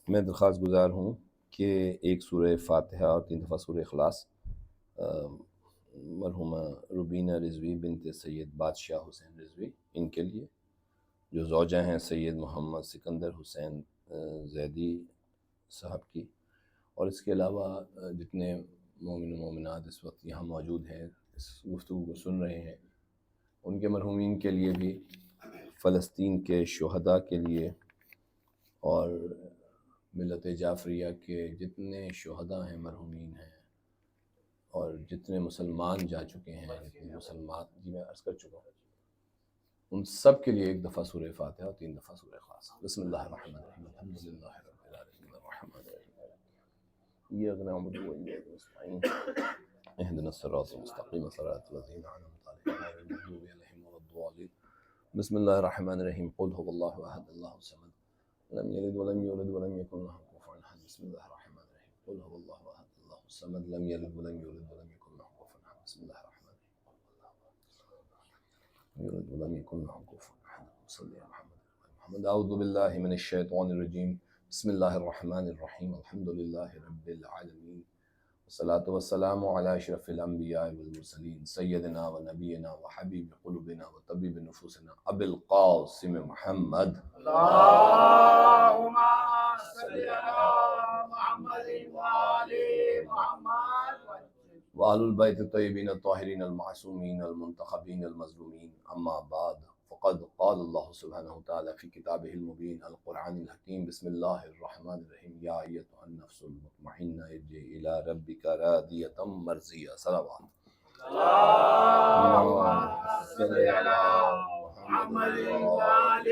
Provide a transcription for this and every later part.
میں درخواست گزار ہوں کہ ایک سورہ فاتحہ اور 3 دفعہ سورہ اخلاص مرحومہ روبینہ رضوی بنت سید بادشاہ حسین رضوی ان کے لیے، جو زوجہ ہیں سید محمد سکندر حسین زیدی صاحب کی، اور اس کے علاوہ جتنے مومن و مومنات اس وقت یہاں موجود ہیں، اس گفتگو کو سن رہے ہیں، ان کے مرحومین کے لیے بھی، فلسطین کے شہداء کے لیے، اور ملت جعفریہ کے جتنے شہداء ہیں، مرحومین ہیں، اور جتنے مسلمان جا چکے ہیں، جتنے مسلمات میں عرض کر چکا ہوں، ان سب کے لیے ایک دفعہ سورہ فاتحہ اور 3 دفعہ سورہ اخلاص۔ بسم اللہ الرحمن الرحیم، الحمد للہ رب العالمین الرحمن الرحیم ایاک نعبد و ایاک نستعین اهدنا الصراط المستقیم صراط الذین انعمت علیہم غیر المغضوب علیہم ولا الضالین۔ بسم اللہ الرحمن الرحیم، قل هو اللہ احد اللہ الصمد لم یلد ولم یولد ولم یکن له کفوا احد۔ بسم اللہ الرحمن الرحیم، قل هو اللہ احد اللہ الصمد لم یلد ولم یولد ولم یکن له کفوا احد۔ بسم اللہ الرحمن الرحیم، یولد ولم یکن له کفوا احد۔ صلی اللہ محمد۔ اعوذ باللہ من الشیطان الرجیم، بسم اللہ الرحمن الرحیم، الحمد للہ رب العالمین، والصلاة والسلام علی اشرف الانبیاء والمرسلین، سیدنا و نبینا و حبیب قلوبنا و طبیب نفوسنا ابی القاسم محمد اللهم صل على محمد وآل محمد وآل البیت الطیبین الطاہرین المعصومین المنتخبین المظلومین، اما بعد، فقد قال اللہ سبحانہ وتعالی فی کتابہ المبین القرآن الحکیم، بسم اللہ الرحمن الرحیم، یا ایتھا النفس المطمئنہ ارجعی الی ربک راضیۃ مرضیہ۔ صلوات۔ اللهم صل على محمد وآل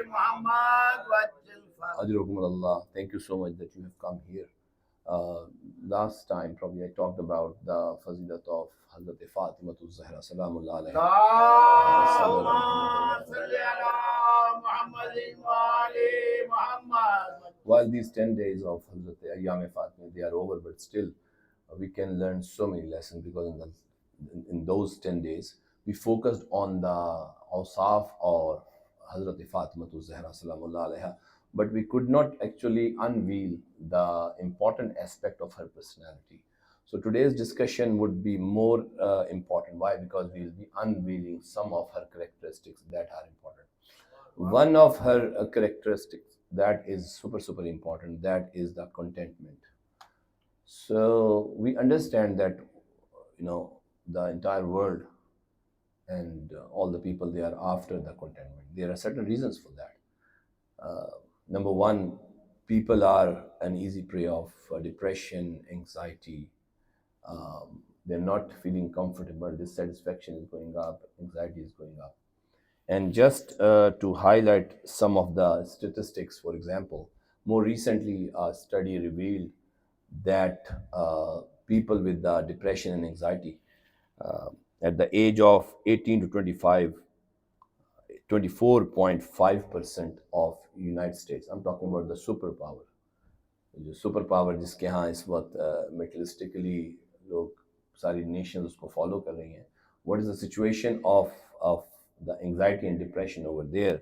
محمد وعجل فرجهم۔ Ajrukum Allah. Thank you so much that you have come here. Last time probably I talked about the fazilat of Hazrat Fatima Zahra Salamullah alayha. اللهم صل على محمد وآل محمد۔ While these 10 days of Hazrat Ayyam Fatima, they are over, but still we can learn so many lessons, because in those 10 days we focused on the awsaf or Hazrat Fatima Zahra Salamullah alayha, but we could not actually unveil the important aspect of her personality. So today's discussion would be more important. Why? Because we will be unveiling some of her characteristics that are important. One of her characteristics that is super important, that is the contentment. So we understand that, the entire world and all the people, they are after the contentment. There are certain reasons for that. Number one, people are an easy prey of depression, anxiety. They're not feeling comfortable. Dissatisfaction is going up, anxiety is going up. And just to highlight some of the statistics, for example, more recently a study revealed that people with depression and anxiety at the age of 18 to 25, 24.5% of United States, I'm talking about the superpower, جو super power جس کے ہاں اس وقت میٹرسٹکلی لوگ ساری nations اس کو follow کر رہی ہیں. What is the situation of the anxiety and depression over there?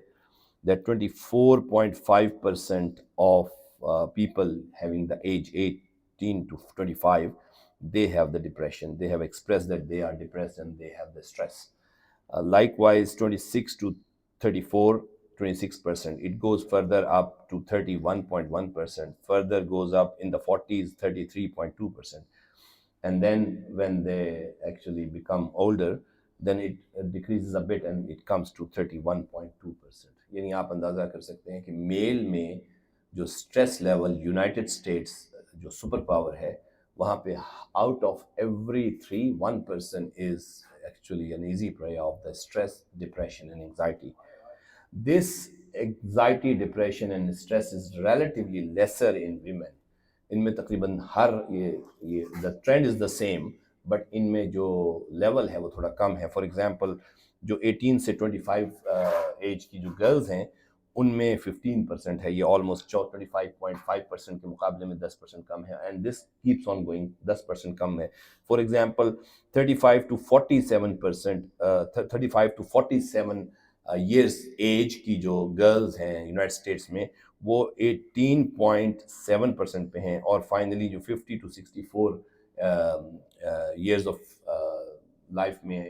That 24.5% of people having the age 18 to 25, they have the depression. They have expressed that they are depressed and they have the stress. Likewise, 26 to 34, 26%. It goes further up to 31.1%. Further goes up in the 40s, 33.2%. And then when they actually become older, then it decreases a bit and it comes to 31.2%. یعنی آپ اندازہ کر سکتے ہیں کہ میل میں جو stress level United States جو سپر پاور ہے، وہاں پہ out of every 3 1 person is actually an easy prey of the stress, depression and anxiety. This anxiety, depression and stress is relatively lesser in women. ان میں تقریباً ہر یہ the trend is the same, but ان میں جو level ہے وہ تھوڑا کم ہے. For example جو 18 سے 25 ایج کی جو گرلز ہیں، ان میں 15% ہے، یہ آلموسٹ 25.5% کے مقابلے میں 10% کم ہے. And this keeps on going, 10% کم ہے. For example 35 to 47%، 35 to 47 years age کی جو گرلز ہیں یونائٹڈ اسٹیٹس میں وہ 18.7% پہ ہیں، اور فائنلی جو 50 to 64 ایئرز آف لائف میں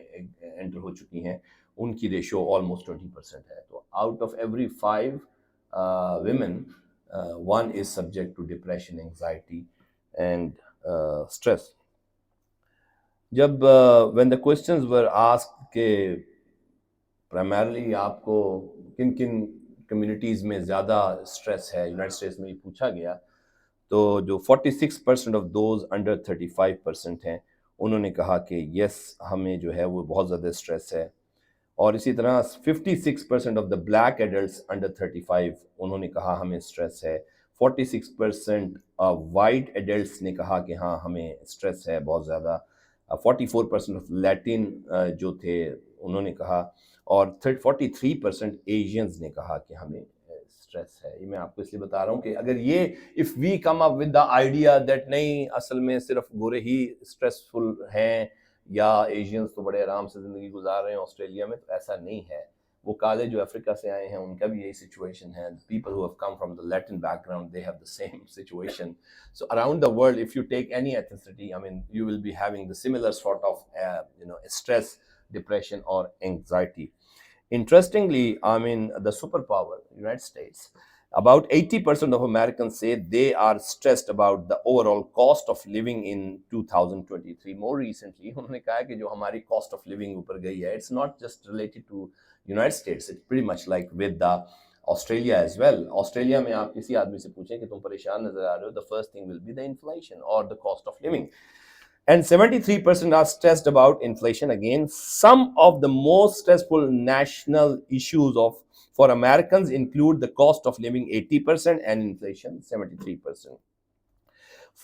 انٹر ہو چکی ہیں ان کی ریشو آلموسٹ 20% ہے. تو out of every 5 women, one is subject to depression, anxiety and stress. جب when the questions were asked کہ primarily آپ کو کن کن کمیونٹیز میں زیادہ اسٹریس ہے یونائٹڈ اسٹیٹس میں یہ پوچھا گیا، تو جو 46% آف دوز انڈر 35% ہیں انہوں نے کہا کہ یس ہمیں جو ہے وہ بہت زیادہ اسٹریس ہے. اور اسی طرح 56% of the black adults under 35 انہوں نے کہا ہمیں اسٹریس ہے. 46% وائٹ ایڈلٹس نے کہا کہ ہاں ہمیں اسٹریس ہے بہت زیادہ. 44% آف لیٹن جو تھے انہوں نے کہا، اور 43% ایشینز نے کہا کہ ہمیں اسٹریس ہے. یہ میں آپ کو اس لیے بتا رہا ہوں کہ اگر یہ if we come up with the idea that نہیں اصل میں صرف گورے ہی اسٹریسفل ہیں یا ایشینز تو بڑے آرام سے زندگی گزار رہے ہیں آسٹریلیا میں، تو ایسا نہیں ہے. وہ کالے جو افریقہ سے آئے ہیں ان کا بھی یہی سچویشن ہے. People who have come from the Latin back ground they have the same situation. So around the world, if you take any ethnicity, I mean, you will be having the similar sort of, stress, depression or anxiety. Interestingly, I mean, the superpower, United States, about 80% of Americans say they are stressed about the overall cost of living in 2023. More recently, انہوں نے کہا کہ جو ہماری cost of living اوپر گئی ہے, it's not just related to United States, it's pretty much like with the Australia as well. Australia میں آپ کسی آدمی سے پوچھیں کہ تم پریشان نظر آ رہے ہو, the first thing will be the inflation or the cost of living. And 73% are stressed about inflation. Again, some of the most stressful national issues for Americans include the cost of living 80% and inflation 73%.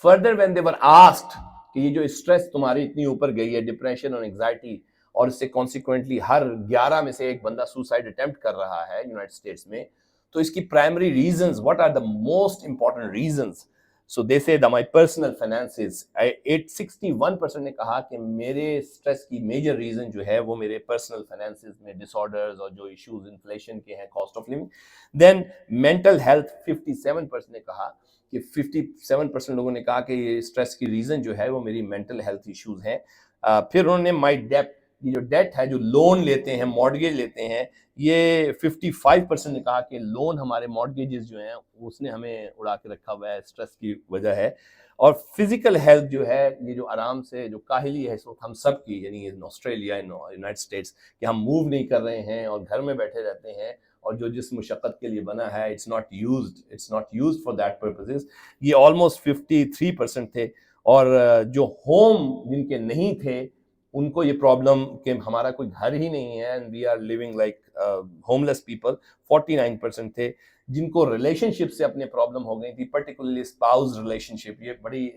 Further, when they were asked کہ یہ جو stress تمہاری اتنی اوپر گئی ہے, depression اور anxiety, اور اس سے کانسیکوینٹلی ہر 11 میں سے ایک بندہ سوسائڈ اٹیمپٹ کر رہا ہے یونائٹڈ اسٹیٹس میں, تو اس کی primary reasons, what are the most important reasons? So they say my personal finances. 61% نے کہا کہ میرے اسٹریس کی میجر ریزن جو ہے وہ میرے پرسنل فائنانسز میں ڈس آرڈرز اور جو ایشوز انفلیشن کے ہیں, cost of living. Then mental health, 57% نے کہا کہ 57% لوگوں نے کہا کہ یہ اسٹریس کی ریزن جو ہے وہ میری مینٹل ہیلتھ ایشوز ہیں. پھر انہوں نے مائی ڈیٹ, یہ جو ڈیٹ ہے جو لون لیتے ہیں, مارگیج لیتے ہیں, یہ 55% نے کہا کہ لون ہمارے مارگیجز جو ہیں اس نے ہمیں اڑا کے رکھا ہوا ہے, اسٹریس کی وجہ ہے. اور فزیکل ہیلتھ جو ہے, یہ جو آرام سے جو کاہلی ہے اس وقت ہم سب کی, یعنی in Australia, in United States, کہ ہم موو نہیں کر رہے ہیں اور گھر میں بیٹھے رہتے ہیں, اور جو جسم مشقت کے لیے بنا ہے it's not used for that purposes, یہ آلموسٹ 53% تھے. اور جو ہوم جن کے نہیں تھے ان کو یہ پرابلم کہ ہمارا کوئی گھر ہی نہیں ہے, and we are living like homeless people, 49% تھے. جن کو ریلیشن شپ سے اپنے پرابلم ہو گئی تھی, پرٹیکولرلی اسپاؤز ریلیشن شپ, یہ بڑی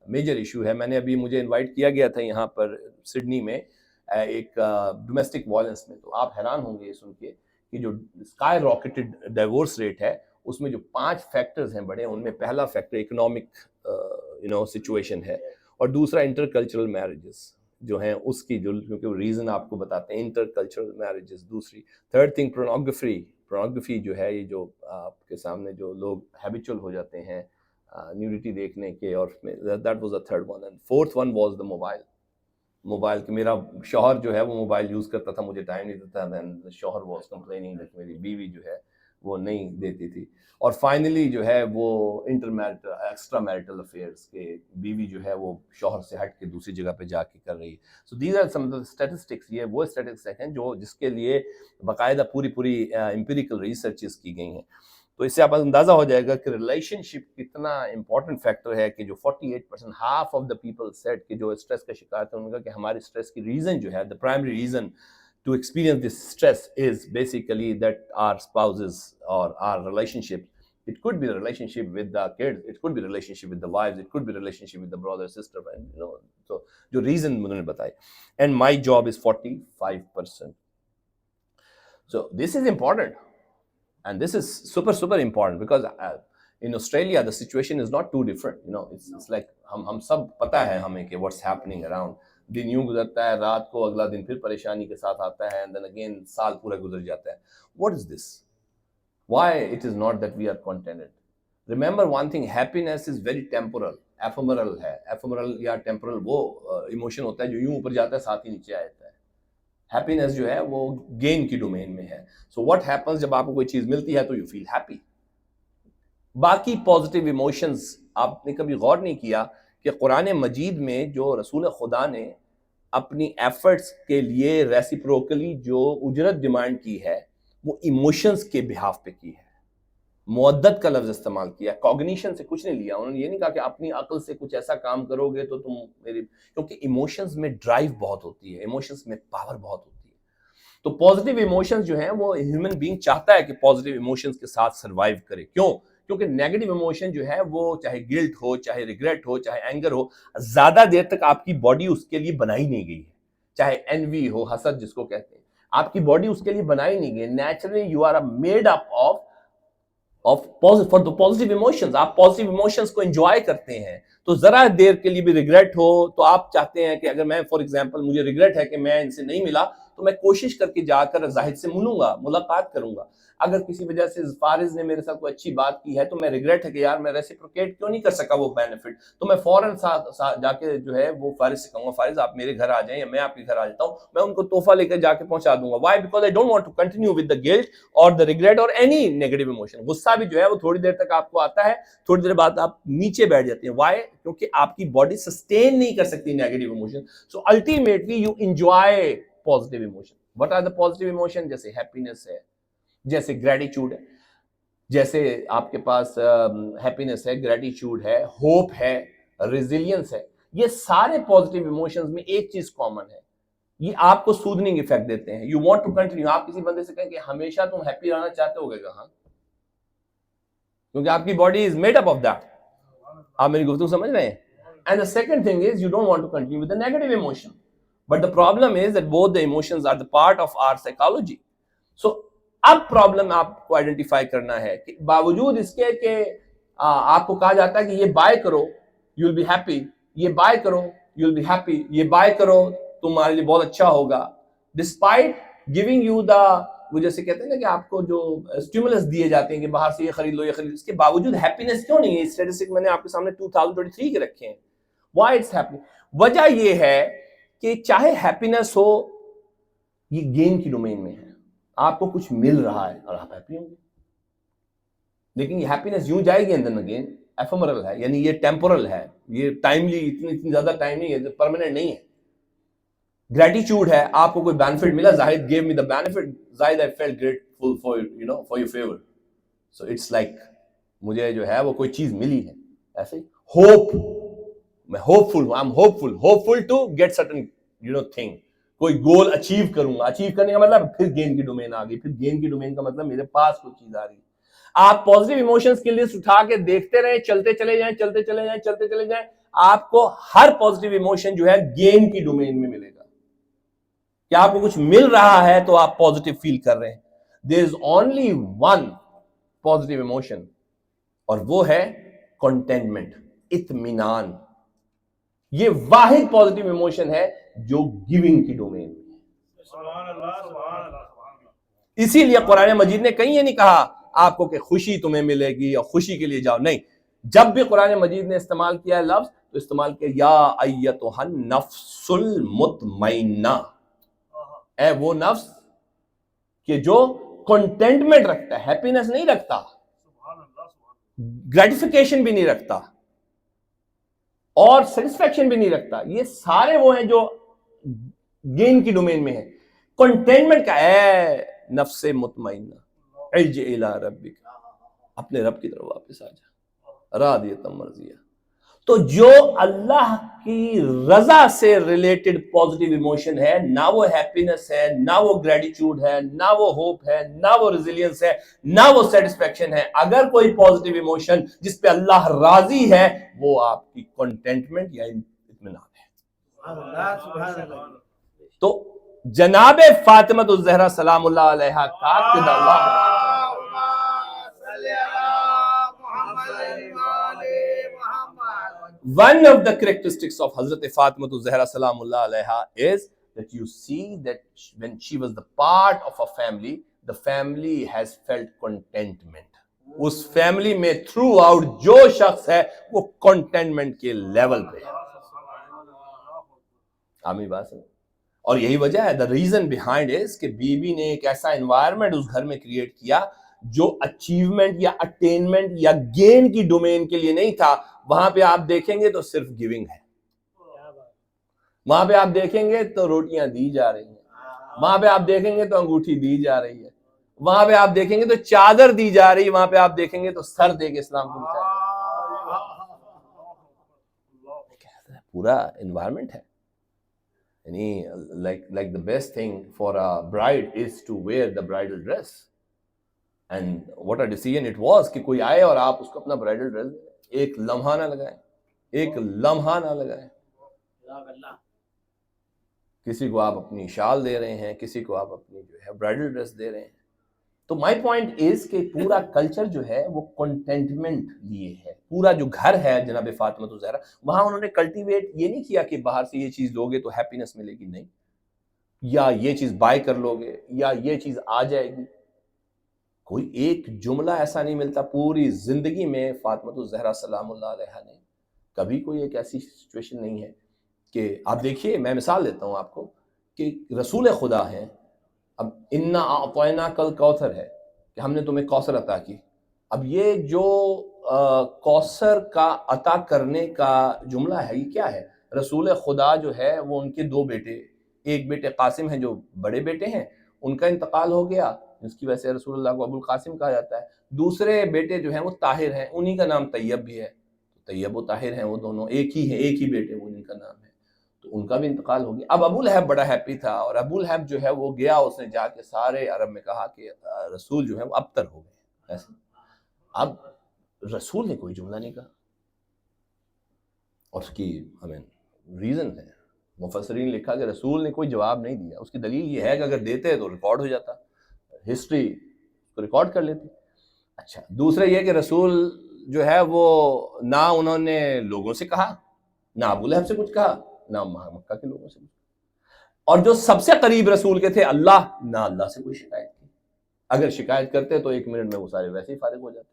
میجر ایشو ہے. میں نے ابھی, مجھے انوائٹ کیا گیا تھا یہاں پر سڈنی میں ایک ڈومیسٹک وائلنس میں, تو آپ حیران ہوں گے یہ سن کے کہ جو اسکائی راکٹڈ ڈائیورس ریٹ ہے اس میں جو 5 فیکٹرز ہیں بڑے, ان میں پہلا فیکٹر اکنامک سچویشن ہے, اور دوسرا انٹر کلچرل میرجز جو ہیں اس کی جو, کیونکہ ریزن آپ کو بتاتے ہیں, انٹر کلچرل میرجز دوسری. تھرڈ تھنگ پورنوگرافی جو ہے, یہ جو آپ کے سامنے جو لوگ ہیبیچول ہو جاتے ہیں نیوڈیٹی دیکھنے کے, اور that was the third one. And fourth one was the mobile کہ میرا شوہر جو ہے وہ موبائل یوز کرتا تھا, مجھے ٹائم نہیں دیتا. دین شوہر واز کمپلیننگ دیٹ میری بیوی جو ہے وہ نہیں دیتی تھی. اور فائنلی جو ہے وہ inter marital extra marital affairs کے, بیوی جو ہے وہ شوہر سے ہٹ کے دوسری جگہ پہ جا کے کر رہی ہے. So these are some of the statistics. یہ وہ اسٹیٹسٹکس ہیں جو جس کے لیے باقاعدہ پوری امپیریکل ریسرچز کی گئی ہیں. تو اس سے آپ اندازہ ہو جائے گا کہ ریلیشن شپ کتنا امپورٹنٹ فیکٹر ہے, کہ جو 48%, half of the people said کہ جو اسٹریس کا شکار تھے, ان کا کہ ہمارے اسٹریس کی ریزن جو ہے, the primary reason to experience this stress is basically that our spouses or our relationship. It could be the relationship with the kids, it could be relationship with the wives, it could be relationship with the brother, sister, and so جو reason انہوں نے بتائی. And my job is 45%. So this is important. And this is super important because in Australia the situation is not too different. It's like hum sab pata hai hame کہ what's happening around. دن یوں گزرتا ہے, رات کو اگلا دن پھر پریشانی کے ساتھ آتا ہے, and then again سال پورا گزر جاتا ہے. What is this? Why it is not that we are contented? Remember one thing, happiness is very temporal, ephemeral ہے. Ephemeral یا temporal وہ ایموشن ہوتا ہے جو یوں اوپر جاتا ہے ساتھ ہی نیچے آتا ہے. ہیپینس جو ہے وہ گین کی ڈومین میں ہے. سو واٹ ہیپنس, جب آپ کو کوئی چیز ملتی ہے تو یو فیل ہیپی. باقی پازیٹیو ایموشنز آپ نے کبھی غور نہیں کیا کہ قرآن مجید میں جو رسول خدا نے اپنی ایفرٹس کے لیے ریسیپروکلی جو اجرت ڈیمانڈ کی ہے وہ ایموشنز کے بہاف پہ کی ہے. مودت کا لفظ استعمال کیا, کوگنیشن سے کچھ نہیں لیا. انہوں نے یہ نہیں کہا کہ اپنی عقل سے کچھ ایسا کام کرو گے تو تم میری, کیونکہ ایموشنز میں ڈرائیو بہت ہوتی ہے, ایموشنز میں پاور بہت ہوتی ہے. تو پازیٹیو ایموشنز جو ہیں وہ ہیومن بینگ چاہتا ہے کہ پازیٹیو ایموشنز کے ساتھ سروائیو کرے. کیوں؟ کیونکہ نیگیٹو ایموشن جو ہے وہ چاہے گلٹ ہو, چاہے ریگریٹ ہو, چاہے اینگر ہو, زیادہ دیر تک آپ کی باڈی اس کے لیے بنائی نہیں گئی ہے. چاہے انوی ہو, حسد جس کو کہتے ہیں, آپ کی باڈی اس کے لیے بنائی نہیں گئی. Naturally you are made up for the positive emotions. آپ پازیٹیو ایموشنز کو انجوائے کرتے ہیں. تو ذرا دیر کے لیے بھی ریگریٹ ہو تو آپ چاہتے ہیں کہ اگر میں فار ایگزامپل مجھے ریگریٹ ہے کہ میں ان سے نہیں ملا تو میں کوشش کر کے جا کر زاہد سے ملوں گا, ملاقات کروں گا. اگر کسی وجہ سے فارض نے میرے ساتھ کوئی اچھی بات کی ہے تو میں ریگریٹ ہے کہ یار میں ریسیپروکیٹ کیوں نہیں کر سکا وہ بینیفٹ, تو میں فوراً جا کے جو ہے وہ فارض سے کہوں گا فارض آپ میرے گھر آ جائیں یا میں آپ کے گھر آ جاتا ہوں, میں ان کو تحفہ لے کر جا کے پہنچا دوں گا. Why? Because I don't want to continue with the guilt اور دا ریگریٹ اور اینی نیگیٹو ایموشن. غصہ بھی جو ہے وہ تھوڑی دیر تک آپ کو آتا ہے, تھوڑی دیر بعد آپ نیچے بیٹھ جاتے ہیں. وائی؟ کیونکہ آپ کی باڈی سسٹین نہیں کر سکتی negative emotion. So ultimately you enjoy positive emotion. What are the positive emotion? جیسے ہیپینس ہے, جیسے گریٹیچیوڈ ہے, جیسے آپ کے پاس ہیپینس ہے, گریٹیچیوڈ ہے, ہوپ ہے, ریزیلینس ہے. یہ سارے پازیٹیو ایموشنز میں ایک چیز کامن ہے, یہ آپ کو سودننگ ایفیکٹ دیتے ہیں. You want to continue. آپ کسی بندے سے کہیں کہ ہمیشہ تم ہیپی رہنا چاہتے ہو گے کہاں, کیونکہ آپ کی body is made up of that. آپ میری گفتگو سمجھ رہے ہیں؟ And the second thing is you don't want to continue with the negative emotion. But the problem is that both the emotions are the part of our psychology. So اب problem آپ کو identify کرنا ہے کہ باوجود اس کے کہ آپ کو کہا جاتا ہے کہ یہ بائے کرو یو ول بی ہیپی, یہ بائے کرو یو ول بی ہیپی, یہ بائے کرو تمہارے لیے بہت اچھا ہوگا, ڈسپائٹ گیونگ یو دا, وہ جیسے کہتے ہیں نا کہ آپ کو جو اسٹیمولس دیے جاتے ہیں کہ باہر سے یہ خرید لو یہ خرید لو, اس کے باوجود ہیپینس کیوں نہیں ہے؟ اسٹیٹسٹک میں نے آپ کے سامنے 2023 کے رکھے ہیں. Why it's happening? وجہ یہ ہے کہ چاہے ہیپینس ہو یہ گین کی ڈومین میں ہے, آپ کو کچھ مل رہا ہے اور آپ ہیپی ہوں گے, لیکن یہ ہیپینس یوں جائے گی اندر اگین, ایفیمرل ہے, یعنی یہ ٹیمپورل ہے, یہ ٹائملی اتنی زیادہ ٹائم نہیں ہے, پرماننٹ نہیں ہے. گریٹیچیوڈ ہے, آپ کو کوئی بینیفٹ ملا, Zahid give me the benefit, Zahid I felt grateful for you know for your favour, so it's like مجھے جو ہے وہ کوئی چیز ملی ہے. ایسے ہی ہوپ, میں ہوپ فل ہوں, I am hopeful to get certain you know thing, کوئی گول اچیو کروں گا. اچیو کرنے کا مطلب پھر گین کی ڈومین آ گئی, پھر گین کی ڈومین کا مطلب میرے پاس کوئی چیز آ رہی. آپ پازیٹیو ایموشنز کی لسٹ اٹھا کے دیکھتے رہیں, چلتے چلے جائیں, چلتے چلے جائیں, چلتے چلے جائیں, آپ کو ہر پازیٹیو ایموشن جو ہے گین کی ڈومین میں ملے گا. کہ آپ کو کچھ مل رہا ہے تو آپ پازیٹیو فیل کر رہے ہیں. There is only one positive emotion اور وہ ہے کنٹینٹمنٹ, اطمینان. یہ واحد پازیٹیو ایموشن ہے جو گیونگ کی ڈومین میں ہے. اسی لیے قرآن مجید نے کہیں یہ نہیں کہا آپ کو کہ خوشی تمہیں ملے گی اور خوشی کے لیے جاؤ, نہیں. جب بھی قرآن مجید نے استعمال کیا ہے لفظ تو استعمال کیا یا ایتھا النفس المطمئنہ, اے وہ نفس کہ جو کنٹینٹمنٹ رکھتا ہے, ہیپینس نہیں رکھتا, گریٹیفیکیشن بھی نہیں رکھتا اور سیٹسفیکشن بھی نہیں رکھتا. یہ سارے وہ ہیں جو گین کی ڈومین میں ہیں. کنٹینٹمنٹ کا اے نفس مطمئنہ ارجع الی ربک, اپنے رب کی طرف واپس آ جا, راضیۃ مرضیہ. تو جو اللہ کی رضا سے ریلیٹڈ پازیٹیو ایموشن ہے, نہ وہ ہیپینس ہے, نہ وہ گریٹیچیوڈ ہے, نہ وہ ہوپ ہے, نہ وہ ریزیلینس ہے, نہ وہ سیٹسفیکشن ہے. اگر کوئی پازیٹیو ایموشن جس پہ اللہ راضی ہے وہ آپ کی کنٹینٹمنٹ یا اطمینان ہے. تو جناب فاطمہ الزہرا سلام اللہ علیہا کا One of the characteristics of Hazrat Fatima Zahra Salamullah alaiha is that you see that when she was the part of a family, the family has felt contentment. اس فیملی میں تھرو آؤٹ جو شخص ہے وہ contentment کے level پہ ہے. آمین بات سمجھ. اور یہی وجہ ہے, دا ریزن بیہائنڈ از کہ بی بی نے ایک ایسا انوائرمنٹ اس گھر میں کریٹ کیا جو اچیومنٹ یا اٹینمنٹ یا گین کی ڈومین کے لیے نہیں تھا. وہاں پہ آپ دیکھیں گے تو صرف گیونگ ہے, وہاں پہ آپ دیکھیں گے تو روٹیاں دی جا رہی ہیں, وہاں پہ آپ دیکھیں گے تو انگوٹھی دی جا رہی ہے, وہاں پہ آپ دیکھیں گے تو چادر دی جا رہی ہے, وہاں پہ آپ دیکھیں گے تو سر دے کے اسلام کو بچایا. پورا انوائرمنٹ ہے. یعنی like the best thing for a bride is to wear the bridal dress. And what a decision it was کہ کوئی آئے اور آپ اس کو اپنا برائڈل ڈریس دیں. ایک لمحہ نہ لگائیں, ایک لمحہ نہ لگائیں. کسی کو آپ اپنی شال دے رہے ہیں, کسی کو آپ اپنی جو ہے برائڈل ڈریس دے رہے ہیں. تو مائی پوائنٹ از کہ پورا کلچر جو ہے وہ کنٹینٹمنٹ لیے ہے. پورا جو گھر ہے جناب فاطمہ زہرا, وہاں انہوں نے کلٹیویٹ یہ نہیں کیا کہ باہر سے یہ چیز لوگے تو ہیپینس ملے گی, نہیں, یا یہ چیز بائی کر لوگے یا یہ چیز آ جائے گی. کوئی ایک جملہ ایسا نہیں ملتا پوری زندگی میں فاطمہ زہرا سلام اللہ علیہا نے کبھی کوئی ایک ایسی سچویشن نہیں ہے کہ آپ دیکھیے. میں مثال دیتا ہوں آپ کو کہ رسول خدا ہیں, اب انا اعطیناک الکوثر ہے کہ ہم نے تمہیں کوثر عطا کی. اب یہ جو کوثر کا عطا کرنے کا جملہ ہے یہ کیا ہے؟ رسول خدا جو ہے وہ ان کے دو بیٹے, ایک بیٹے قاسم ہیں جو بڑے بیٹے ہیں, ان کا انتقال ہو گیا جس کی وجہ سے رسول اللہ کو ابو القاسم کہا جاتا ہے. دوسرے بیٹے جو ہیں وہ طاہر ہیں, انہی کا نام طیب بھی ہے. طیب و طاہر ہیں وہ دونوں ایک ہی ہیں, ایک ہی بیٹے, وہ ان کا نام ہے. تو ان کا بھی انتقال ہو گیا. اب ابو لہب بڑا ہیپی تھا, اور ابو لہب جو ہے وہ گیا, اس نے جا کے سارے عرب میں کہا کہ رسول جو ہے وہ ابتر ہو گئے. ایسے اب رسول نے کوئی جملہ نہیں کہا, اور اس کی ہمیں ریزن ہے, مفسرین لکھا کہ رسول نے کوئی جواب نہیں دیا. اس کی دلیل یہ ہے کہ اگر دیتے تو ریکارڈ ہو جاتا, ہسٹری کو ریکارڈ کر لیتی. اچھا, دوسرا یہ کہ رسول جو ہے وہ نہ انہوں نے لوگوں سے کہا, نہ ابو لہب سے کچھ کہا, نہ مکہ کے لوگوں سے کچھ, اور جو سب سے قریب رسول کے تھے اللہ, نہ اللہ سے کوئی شکایت کی. اگر شکایت کرتے تو 1 منٹ میں وہ سارے ویسے ہی فارغ ہو جاتے.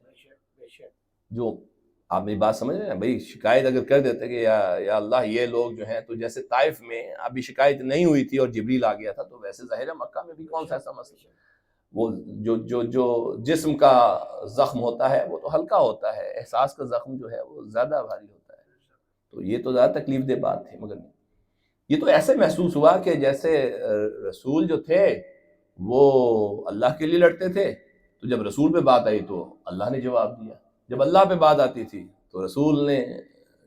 جو آپ میری بات سمجھ رہے ہیں بھائی, شکایت اگر کر دیتے کہ یا اللہ یہ لوگ جو ہیں, تو جیسے طائف میں ابھی شکایت نہیں ہوئی تھی اور جبریل آ گیا تھا, تو ویسے ظاہر ہے مکہ میں بھی کون سا ایسا مسئلہ ہے. وہ جو جسم کا زخم ہوتا ہے وہ تو ہلکا ہوتا ہے, احساس کا زخم جو ہے وہ زیادہ بھاری ہوتا ہے. تو یہ تو زیادہ تکلیف دہ بات تھی, مگر یہ تو ایسے محسوس ہوا کہ جیسے رسول جو تھے وہ اللہ کے لیے لڑتے تھے, تو جب رسول پہ بات آئی تو اللہ نے جواب دیا, جب اللہ پہ بات آتی تھی تو رسول نے